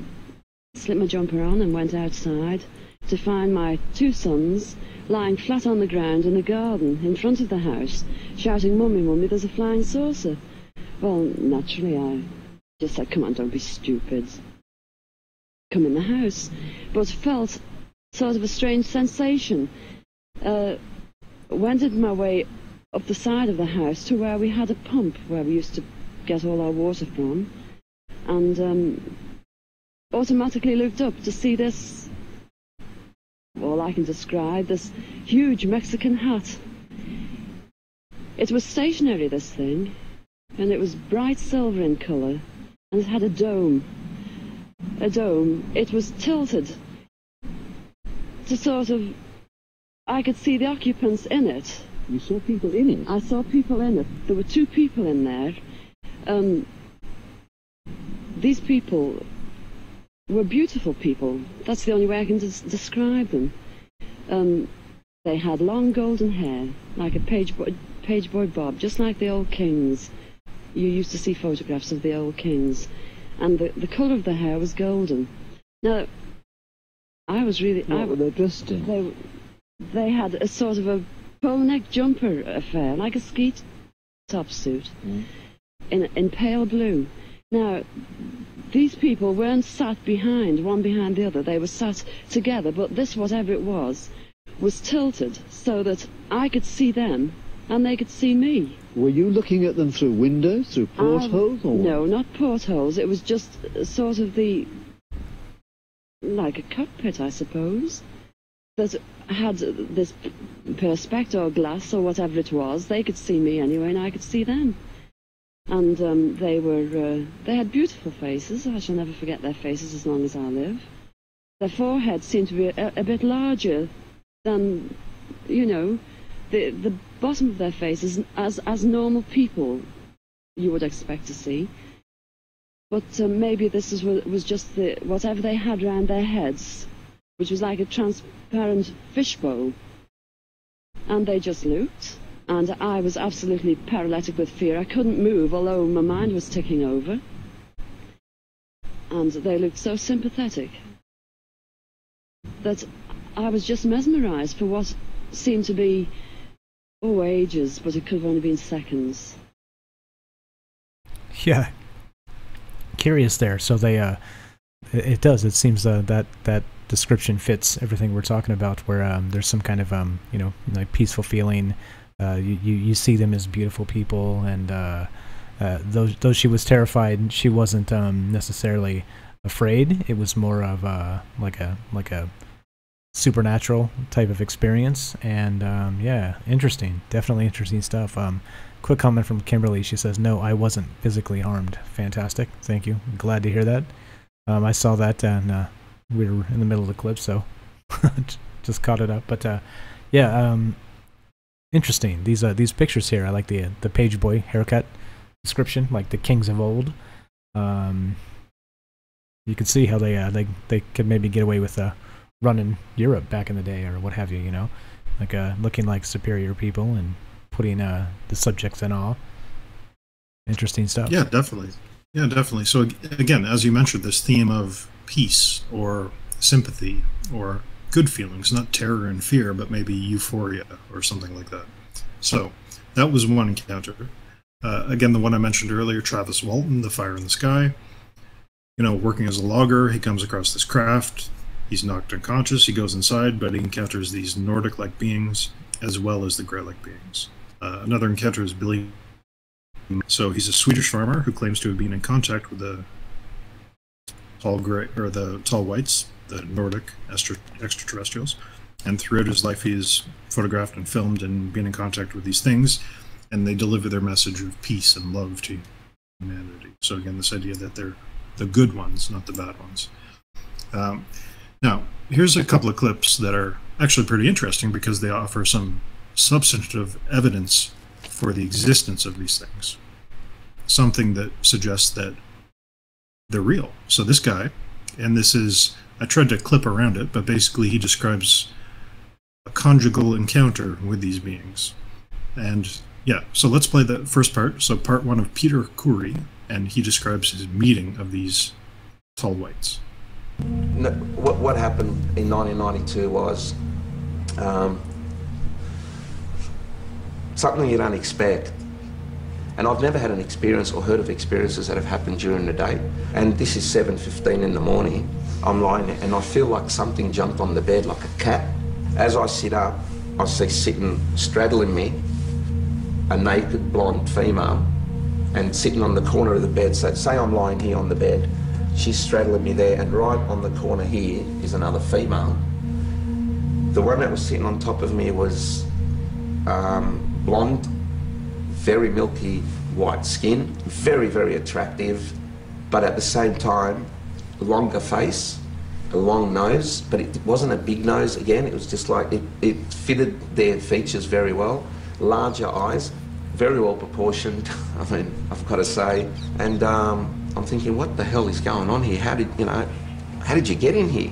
slipped my jumper on and went outside to find my two sons lying flat on the ground in a garden in front of the house, shouting, "Mummy, Mummy, there's a flying saucer." Well, naturally, I just said, "Come on, don't be stupid. Come in the house." But felt sort of a strange sensation. Wended my way up the side of the house to where we had a pump, where we used to get all our water from, and automatically looked up to see this, all I can describe, this huge Mexican hat. It was stationary, this thing, and it was bright silver in colour, and it had a dome. A dome. It was tilted to sort of, I could see the occupants in it. You saw people in it? I saw people in it. There were two people in there. These people were beautiful people. That's the only way I can describe them. They had long golden hair, like a page boy bob, just like the old kings. You used to see photographs of the old kings. And the colour of the hair was golden. Now, I was really... What were they dressed in? They had a sort of a polo neck jumper affair, like a ski top suit, in pale blue. Now, these people weren't sat behind, one behind the other. They were sat together, but this, whatever it was tilted so that I could see them and they could see me. Were you looking at them through windows, through portholes? Or no, not portholes. It was just sort of like a cockpit, I suppose, that had this perspex or glass or whatever it was. They could see me anyway, and I could see them. And they had beautiful faces. I shall never forget their faces as long as I live. Their foreheads seemed to be a bit larger than, you know, the bottom of their faces as normal people you would expect to see. But maybe this was just whatever they had round their heads, which was like a transparent fishbowl. And they just looked, and I was absolutely paralytic with fear. I couldn't move, although my mind was ticking over. And they looked so sympathetic that I was just mesmerised for what seemed to be, ages, but it could have only been seconds. Yeah. Curious there. So they, it does. It seems that description fits everything we're talking about, where there's some kind of like peaceful feeling. You see them as beautiful people, and though she was terrified, she wasn't necessarily afraid. It was more of like a supernatural type of experience. And yeah, interesting. Definitely interesting stuff. Quick comment from Kimberly. She says, "No, I wasn't physically harmed." Fantastic. Thank you. Glad to hear that. I saw that, and we were in the middle of the clip, so just caught it up. But yeah, interesting. These pictures here. I like the page boy haircut description, like the kings of old. You can see how they could maybe get away with running Europe back in the day, or what have you. Like looking like superior people and putting the subjects in awe. Interesting stuff. Yeah, definitely. Yeah, definitely. So again, as you mentioned, this theme of peace or sympathy or good feelings, not terror and fear, but maybe euphoria or something like that. So that was one encounter. Again, the one I mentioned earlier, Travis Walton, The Fire in the Sky. Working as a logger, he comes across this craft. He's knocked unconscious. He goes inside, but he encounters these Nordic-like beings as well as the Grey-like beings. Another encounter is Billy. So he's a Swedish farmer who claims to have been in contact with the tall whites, the Nordic extraterrestrials, and throughout his life he is photographed and filmed and been in contact with these things, and they deliver their message of peace and love to humanity. So again, this idea that they're the good ones, not the bad ones. Now, here's a couple of clips that are actually pretty interesting because they offer some substantive evidence for the existence of these things. Something that suggests that they're real. So this guy, and this is, I tried to clip around it, but basically he describes a conjugal encounter with these beings. And yeah, so let's play the first part. So part one of Peter Coury, and he describes his meeting of these tall whites. No, what happened in 1992 was something you don't expect. And I've never had an experience or heard of experiences that have happened during the day. And this is 7:15 in the morning. I'm lying there and I feel like something jumped on the bed like a cat. As I sit up, I see sitting, straddling me, a naked blonde female, and sitting on the corner of the bed. So say I'm lying here on the bed, she's straddling me there, and right on the corner here is another female. The one that was sitting on top of me was blonde, very milky white skin, very, very attractive, but at the same time, longer face, a long nose, but it wasn't a big nose again, it was just like, it fitted their features very well, larger eyes, very well proportioned, I mean, I've got to say, and I'm thinking, what the hell is going on here? How did you get in here?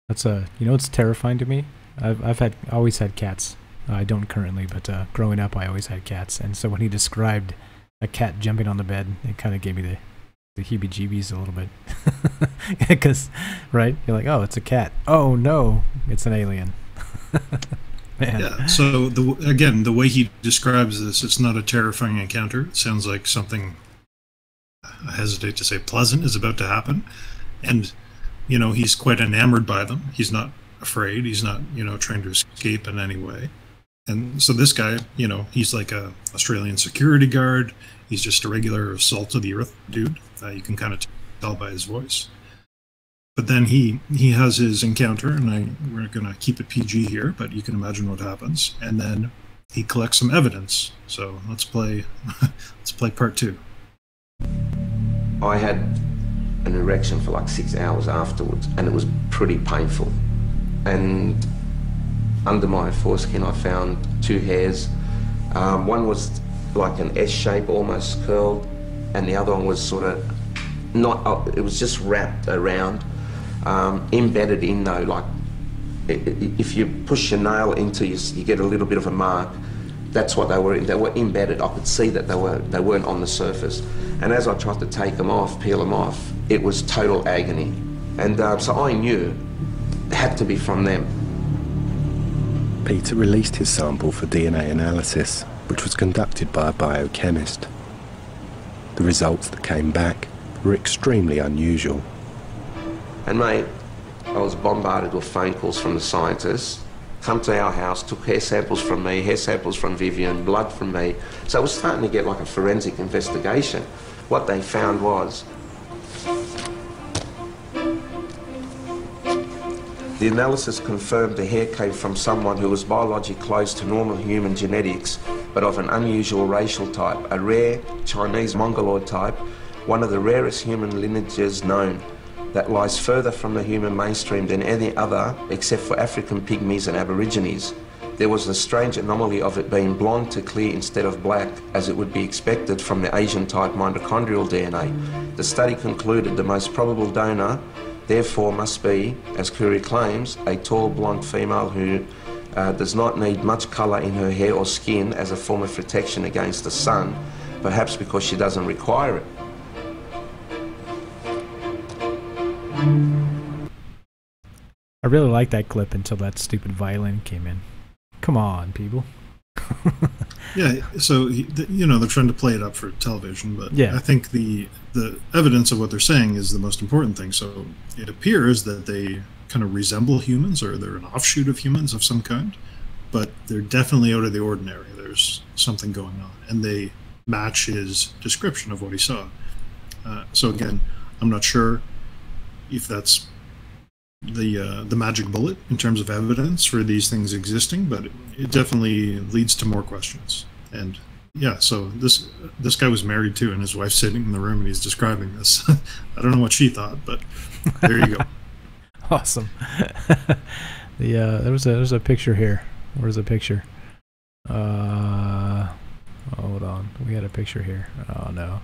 That's it's terrifying to me. I've always had cats. I don't currently, but growing up I always had cats, and so when he described a cat jumping on the bed, it kind of gave me the heebie-jeebies a little bit. Because, right? You're like, oh, it's a cat. Oh no, it's an alien. Man. Yeah. So again, the way he describes this, it's not a terrifying encounter. It sounds like something, I hesitate to say pleasant, is about to happen, and he's quite enamored by them. He's not afraid. He's not trying to escape in any way. And so this guy, he's like a Australian security guard. He's just a regular salt of the earth dude. You can kind of tell by his voice. But then he has his encounter, and we're going to keep it PG here, but you can imagine what happens. And then he collects some evidence. So let's play part two. I had an erection for like 6 hours afterwards, and it was pretty painful. And under my foreskin I found 2 hairs. One was like an S shape, almost curled, and the other one was sort of not up, it was just wrapped around, embedded in though, like if you push your nail into you get a little bit of a mark. That's what they were embedded. I could see that they weren't on the surface. And as I tried to take them off, peel them off, it was total agony. And so I knew it had to be from them. Peter released his sample for DNA analysis, which was conducted by a biochemist. The results that came back were extremely unusual. And mate, I was bombarded with phone calls from the scientists. Come to our house, took hair samples from me, hair samples from Vivian, blood from me. So it was starting to get like a forensic investigation. What they found was the analysis confirmed the hair came from someone who was biologically close to normal human genetics, but of an unusual racial type, a rare Chinese Mongoloid type, one of the rarest human lineages known, that lies further from the human mainstream than any other except for African pygmies and aborigines. There was a strange anomaly of it being blonde to clear instead of black, as it would be expected from the Asian type mitochondrial DNA. The study concluded the most probable donor therefore must be, as Curie claims, a tall blonde female who does not need much colour in her hair or skin as a form of protection against the sun, perhaps because she doesn't require it. I really liked that clip until that stupid violin came in. Come on, people. Yeah, so they're trying to play it up for television, but yeah. I think the evidence of what they're saying is the most important thing. So it appears that they kind of resemble humans, or they're an offshoot of humans of some kind, but they're definitely out of the ordinary. There's something going on, and they match his description of what he saw. So again, I'm not sure if that's the magic bullet in terms of evidence for these things existing, but it definitely leads to more questions. And yeah, so this guy was married too, and his wife's sitting in the room and he's describing this. I don't know what she thought, but there you go. Awesome. There's a picture here. Where's the picture? Hold on, we had a picture here. Oh no.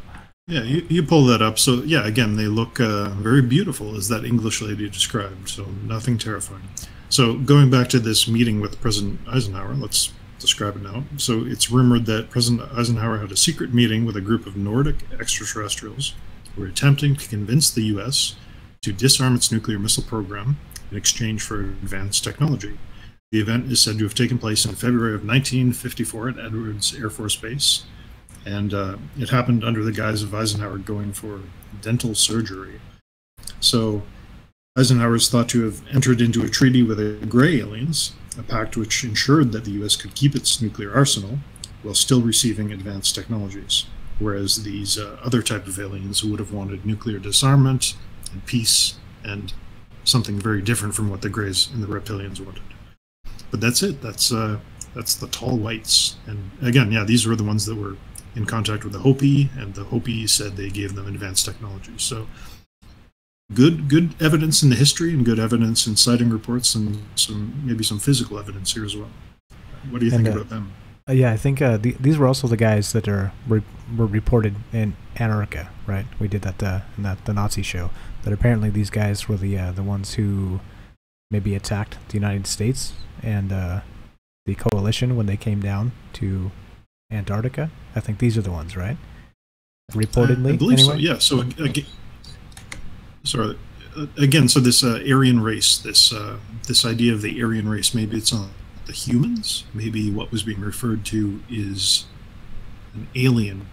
Yeah, you pull that up. So yeah, again, they look very beautiful, as that English lady described. So nothing terrifying. So going back to this meeting with President Eisenhower, let's describe it now. So it's rumored that President Eisenhower had a secret meeting with a group of Nordic extraterrestrials who were attempting to convince the U.S. to disarm its nuclear missile program in exchange for advanced technology. The event is said to have taken place in February of 1954 at Edwards Air Force Base. And it happened under the guise of Eisenhower going for dental surgery. So Eisenhower is thought to have entered into a treaty with the Gray aliens, a pact which ensured that the U.S. could keep its nuclear arsenal while still receiving advanced technologies, whereas these other type of aliens would have wanted nuclear disarmament and peace and something very different from what the Greys and the reptilians wanted. But that's it. That's the tall whites. And again, yeah, these were the ones that were in contact with the Hopi, and the Hopi said they gave them advanced technology. So good evidence in the history, and good evidence in sighting reports, and maybe some physical evidence here as well. What do you think about them? Yeah, I think these were also the guys that were reported in Antarctica, right? We did that in the Nazi show. That apparently these guys were the ones who maybe attacked the United States and the coalition when they came down to Antarctica. I think these are the ones, right? Reportedly, I believe anyway? so. Yeah. So again, so this Aryan race, this idea of the Aryan race, maybe it's not the humans. Maybe what was being referred to is an alien,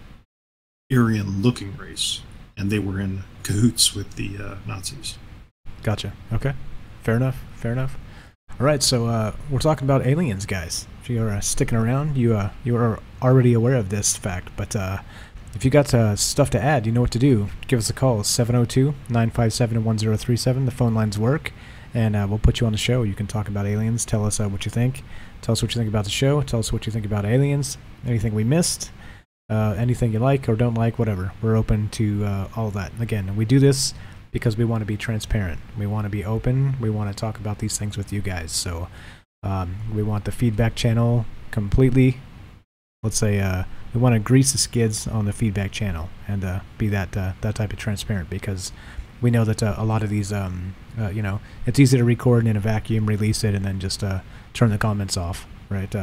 Aryan-looking race, and they were in cahoots with the Nazis. Gotcha. Okay. Fair enough. Fair enough. All right, so we're talking about aliens, guys. If you're sticking around, you are already aware of this fact, but if you got stuff to add, you know what to do. Give us a call, 702-957-1037. The phone lines work, and we'll put you on the show. You can talk about aliens, tell us what you think. Tell us what you think about the show. Tell us what you think about aliens, anything we missed, anything you like or don't like, whatever. We're open to all of that. Again, we do this because we want to be transparent. We want to be open. We want to talk about these things with you guys. So We want the feedback channel completely. Let's say we want to grease the skids on the feedback channel and be that type of transparent, because we know that a lot of these, you know, it's easy to record in a vacuum, release it, and then just turn the comments off, right?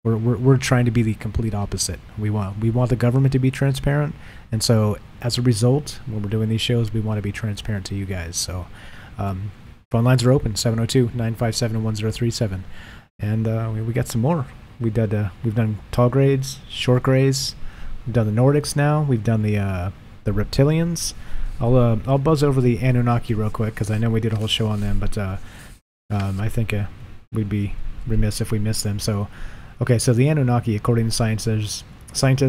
We're trying to be the complete opposite. We want the government to be transparent, and so as a result, when we're doing these shows, we want to be transparent to you guys. So phone lines are open, 702-957-1037, and we got some more. We've done tall grades, short grades. We've done the Nordics now. We've done the reptilians. I'll buzz over the Anunnaki real quick, because I know we did a whole show on them, but I think we'd be remiss if we missed them. So, okay, so the Anunnaki, according to scientists,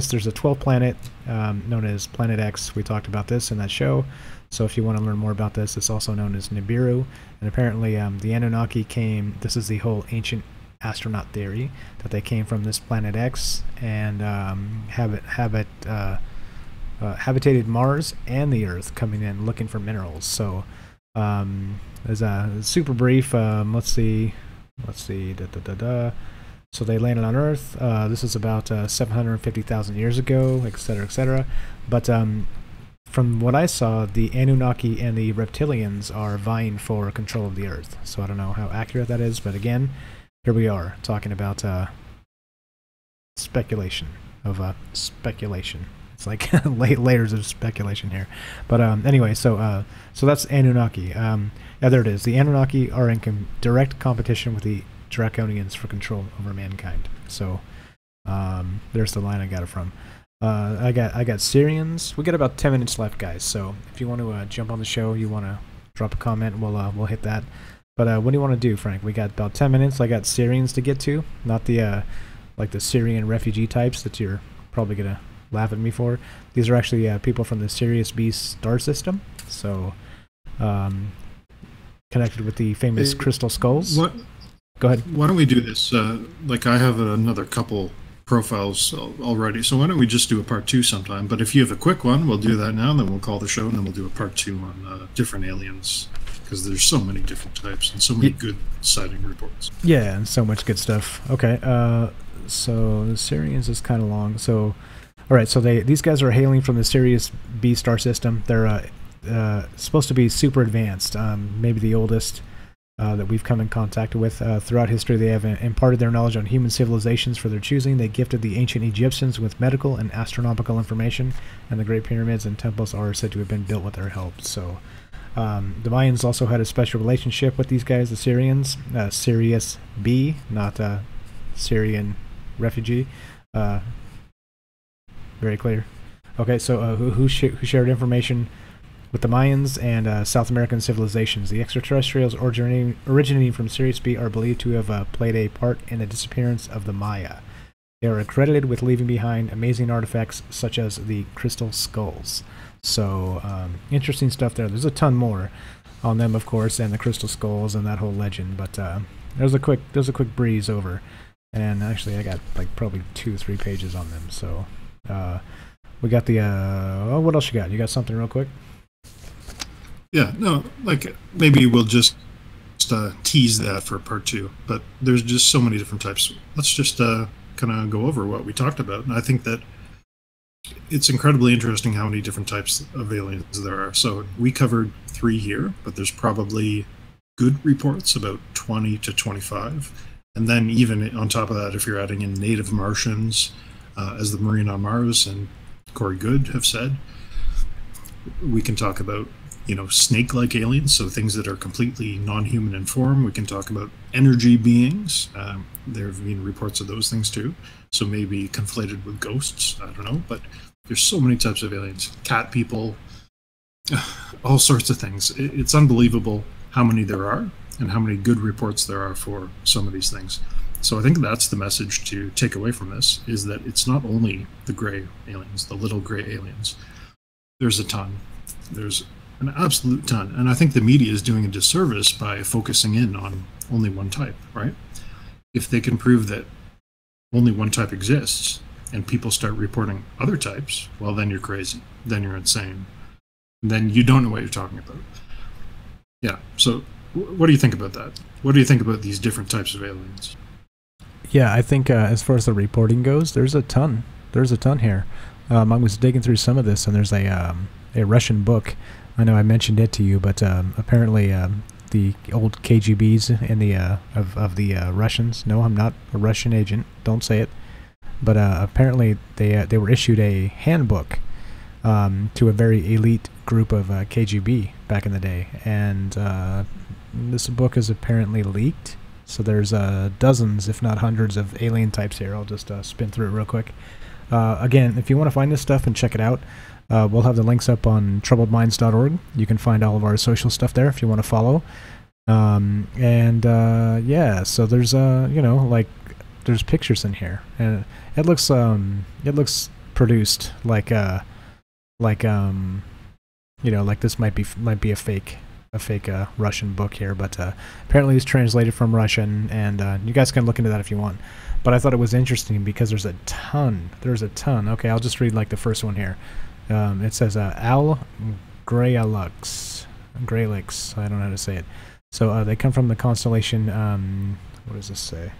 there's a 12th planet known as Planet X. We talked about this in that show. So if you want to learn more about this, it's also known as Nibiru. And apparently the Anunnaki came, this is the whole ancient astronaut theory, that they came from this Planet X and habitated Mars and the Earth, coming in looking for minerals. So there's a super brief, let's see, so they landed on Earth. This is about 750,000 years ago, etc., etc. But from what I saw, the Anunnaki and the reptilians are vying for control of the Earth. So I don't know how accurate that is, but again, here we are talking about speculation of speculation. It's like layers of speculation here. But anyway, so that's Anunnaki. Yeah, there it is. The Anunnaki are in direct competition with the Draconians for control over mankind. So there's the line I got it from. I got Syrians. We got about 10 minutes left, guys. So if you want to jump on the show, you want to drop a comment, we'll hit that. But what do you want to do, Frank? We got about 10 minutes. I got Syrians to get to, not the like the Syrian refugee types that you're probably gonna laugh at me for. These are actually people from the Sirius B star system. So connected with the famous crystal skulls. Go ahead. Why don't we do this? Like, I have another couple profiles already, so why don't we just do a part 2 sometime? But if you have a quick one, we'll do that now, and then we'll call the show, and then we'll do a part 2 on different aliens, because there's so many different types and so many good sighting reports. Yeah, and so much good stuff. Okay, so the Syrians is kind of long. So, all right, so these guys are hailing from the Sirius B star system. They're supposed to be super advanced, maybe the oldest that we've come in contact with throughout history. They have imparted their knowledge on human civilizations for their choosing. They gifted the ancient Egyptians with medical and astronomical information, and the Great Pyramids and temples are said to have been built with their help. So the Mayans also had a special relationship with these guys, the Syrians. Sirius B, not Syrian refugee. Very clear. Okay, so who shared information with the Mayans and South American civilizations? The extraterrestrials originating from Sirius B are believed to have played a part in the disappearance of the Maya. They are accredited with leaving behind amazing artifacts such as the crystal skulls. So interesting stuff there. There's a ton more on them, of course, and the crystal skulls and that whole legend. But there's a quick breeze over, and actually I got like probably 2 or 3 pages on them. So we got the oh, what else you got? You got something real quick? Yeah, no, like maybe we'll just tease that for part 2, but there's just so many different types. Let's just kind of go over what we talked about. And I think that it's incredibly interesting how many different types of aliens there are. So we covered 3 here, but there's probably good reports about 20 to 25. And then even on top of that, if you're adding in native Martians, as the Marine on Mars and Corey Good have said, we can talk about, you know, snake-like aliens, so things that are completely non-human in form. We can talk about energy beings. There have been reports of those things too, so maybe conflated with ghosts, I don't know, but there's so many types of aliens. Cat people, all sorts of things. It's unbelievable how many there are and how many good reports there are for some of these things. So I think that's the message to take away from this, is that it's not only the gray aliens, the little gray aliens. There's a ton. There's an absolute ton. And I think the media is doing a disservice by focusing in on only one type, right? If they can prove that only one type exists and people start reporting other types, well, then you're crazy. Then you're insane. Then you don't know what you're talking about. Yeah, so What do you think about that? What do you think about these different types of aliens? Yeah, I think as far as the reporting goes, there's a ton. There's a ton here. I was digging through some of this, and there's a Russian book. I know I mentioned it to you, but apparently the old KGBs and the of the Russians. No, I'm not a Russian agent. Don't say it. But apparently they were issued a handbook to a very elite group of KGB back in the day, and this book is apparently leaked. So there's dozens, if not hundreds, of alien types here. I'll just spin through it real quick. Again, if you want to find this stuff and check it out, we'll have the links up on troubledminds.org. You can find all of our social stuff there if you want to follow. Yeah, so there's there's pictures in here, and it looks produced like this might be a fake Russian book here, but apparently it's translated from Russian, and you guys can look into that if you want. But I thought it was interesting because there's a ton. Okay, I'll just read like the first one here. It says Al Graylix. I don't know how to say it. So they come from the constellation. What does this say?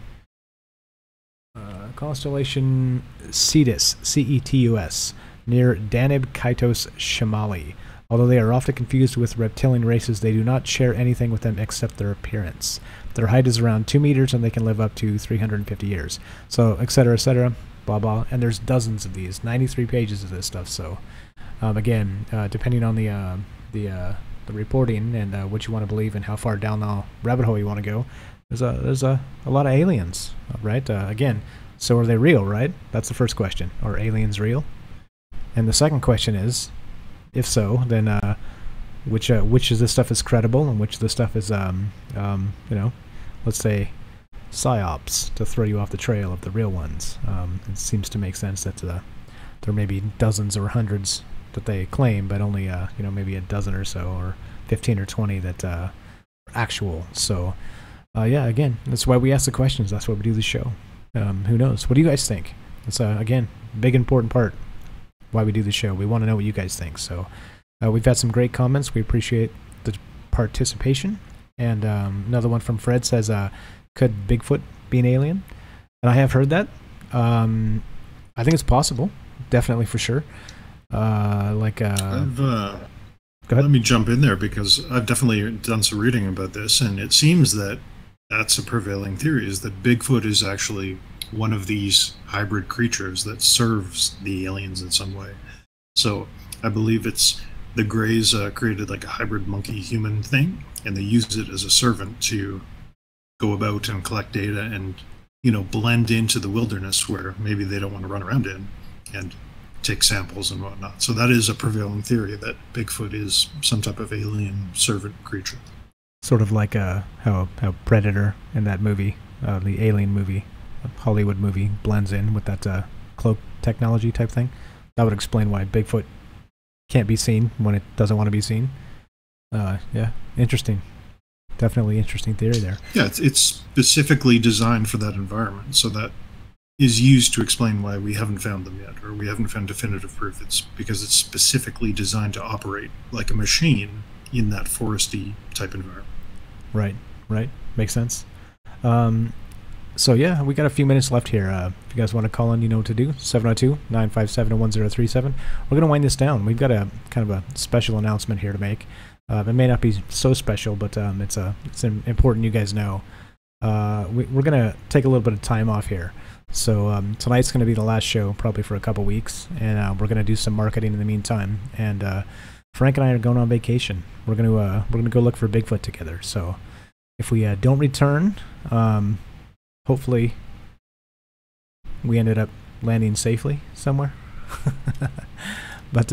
Constellation Cetus, Cetus, near Danube Kaitos Shimali. Although they are often confused with reptilian races, they do not share anything with them except their appearance. Their height is around 2 meters, and they can live up to 350 years. So, etc., blah, blah. And there's dozens of these, 93 pages of this stuff. So, again, depending on the reporting and what you want to believe and how far down the rabbit hole you want to go, there's a lot of aliens, right? Again, so are they real, right? That's the first question. Are aliens real? And the second question is, if so, then which of this stuff is credible and which of this stuff is, let's say, psyops to throw you off the trail of the real ones? It seems to make sense that there may be dozens or hundreds that they claim, but only maybe a dozen or so, or 15 or 20 that are actual. So, yeah, again, that's why we ask the questions. That's why we do the show. Who knows? What do you guys think? It's again, big important part why we do the show. We want to know what you guys think. So we've had some great comments. We appreciate the participation. And another one from Fred says, could Bigfoot be an alien? And I have heard that. I think it's possible. Definitely, for sure. Go ahead. Let me jump in there because I've definitely done some reading about this, and it seems that that's a prevailing theory, is that Bigfoot is actually one of these hybrid creatures that serves the aliens in some way. So I believe it's the Greys created like a hybrid monkey-human thing, and they use it as a servant to go about and collect data and, blend into the wilderness where maybe they don't want to run around in and take samples and whatnot. So that is a prevailing theory, that Bigfoot is some type of alien servant creature. Sort of like how Predator in that movie, the Alien movie, Hollywood movie, blends in with that cloak technology type thing. That would explain why Bigfoot can't be seen when it doesn't want to be seen. Yeah, interesting. Definitely interesting theory there. Yeah, it's specifically designed for that environment, so that is used to explain why we haven't found them yet, or we haven't found definitive proof. It's because it's specifically designed to operate like a machine in that foresty type environment. Right. Makes sense. So yeah, we got a few minutes left here. If you guys want to call in, you know what to do. 702-957-1037. We're going to wind this down. We've got a kind of a special announcement here to make. It may not be so special, but it's important you guys know. We're going to take a little bit of time off here. So tonight's going to be the last show, probably for a couple weeks, and we're going to do some marketing in the meantime. And Frank and I are going on vacation. We're going to go look for Bigfoot together. So if we don't return, hopefully we ended up landing safely somewhere. But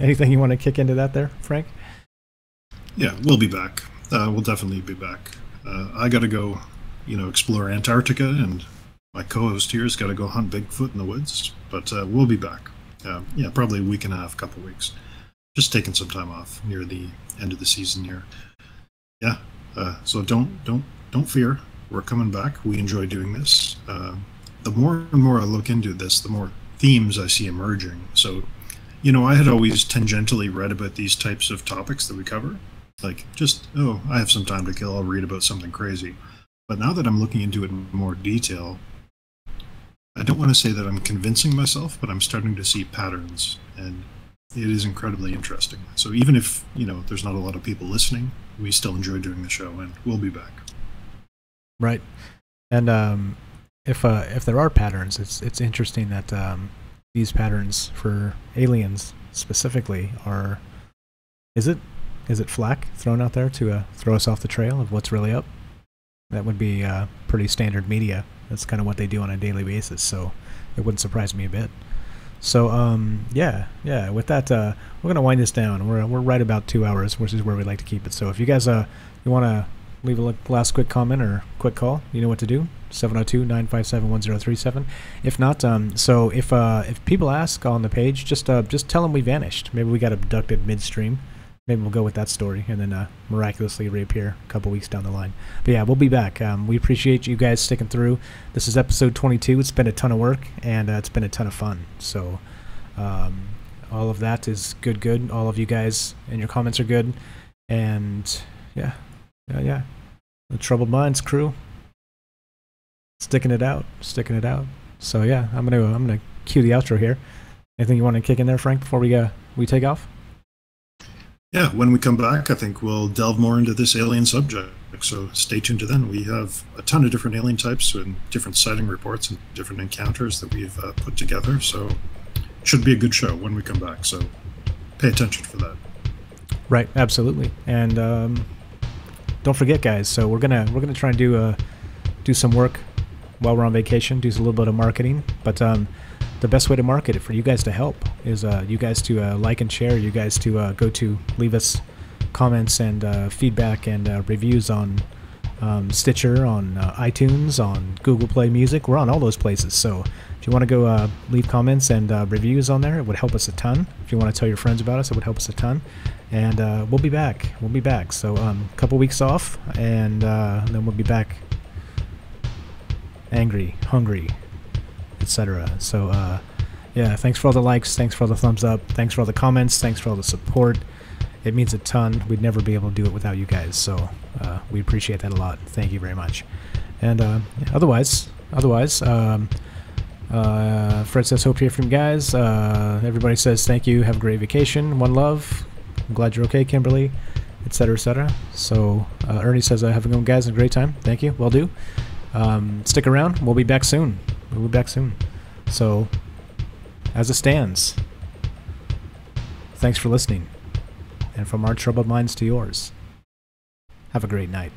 anything you want to kick into that there, Frank? Yeah, we'll be back. We'll definitely be back. I got to go, explore Antarctica, and my co-host here has got to go hunt Bigfoot in the woods. But we'll be back. Yeah, probably a week and a half, couple weeks. Just taking some time off near the end of the season here. Yeah, so don't fear. We're coming back. We enjoy doing this. The more and more I look into this, the more themes I see emerging. So, I had always tangentially read about these types of topics that we cover, like just, oh, I have some time to kill, I'll read about something crazy. But now that I'm looking into it in more detail, I don't want to say that I'm convincing myself, but I'm starting to see patterns, and it is incredibly interesting. So even if, there's not a lot of people listening, we still enjoy doing the show, and we'll be back. Right. And if there are patterns, it's interesting that these patterns for aliens specifically are, is it flack thrown out there to throw us off the trail of what's really up? That would be pretty standard media. That's kind of what they do on a daily basis, so it wouldn't surprise me a bit. So yeah. With that, we're gonna wind this down. We're right about 2 hours, which is where we like to keep it. So if you guys you want to leave a last quick comment or quick call, you know what to do. 702-957-1037. If not, so if people ask on the page, just tell them we vanished. Maybe we got abducted midstream. Maybe we'll go with that story and then miraculously reappear a couple weeks down the line. But yeah, we'll be back. We appreciate you guys sticking through. This is episode 22. It's been a ton of work, and it's been a ton of fun. So all of that is good. All of you guys and your comments are good. And yeah. The Troubled Minds crew. Sticking it out. So yeah, I'm gonna cue the outro here. Anything you want to kick in there, Frank, before we take off? Yeah, when we come back, I think we'll delve more into this alien subject. So stay tuned to then. We have a ton of different alien types and different sighting reports and different encounters that we've put together. So it should be a good show when we come back. So pay attention for that. Right, absolutely. And don't forget, guys. So we're gonna try and do some work while we're on vacation. Do a little bit of marketing, but the best way to market it for you guys to help is you guys to like and share, you guys to leave us comments and feedback and reviews on Stitcher, on iTunes, on Google Play Music. We're on all those places. So if you want to go leave comments and reviews on there, it would help us a ton. If you want to tell your friends about us, it would help us a ton. And we'll be back. So a couple weeks off, and then we'll be back angry, hungry, etc. So yeah, thanks for all the likes, thanks for all the thumbs up, thanks for all the comments, thanks for all the support. It means a ton. We'd never be able to do it without you guys, so we appreciate that a lot. Thank you very much. And otherwise, Fred says hope to hear from you guys. Everybody says thank you, have a great vacation, one love, I'm glad you're okay, Kimberly, etc. So Ernie says have a good one, guys, and a great time. Thank you, will do. Stick around, we'll be back soon. So, as it stands, thanks for listening. And from our troubled minds to yours, have a great night.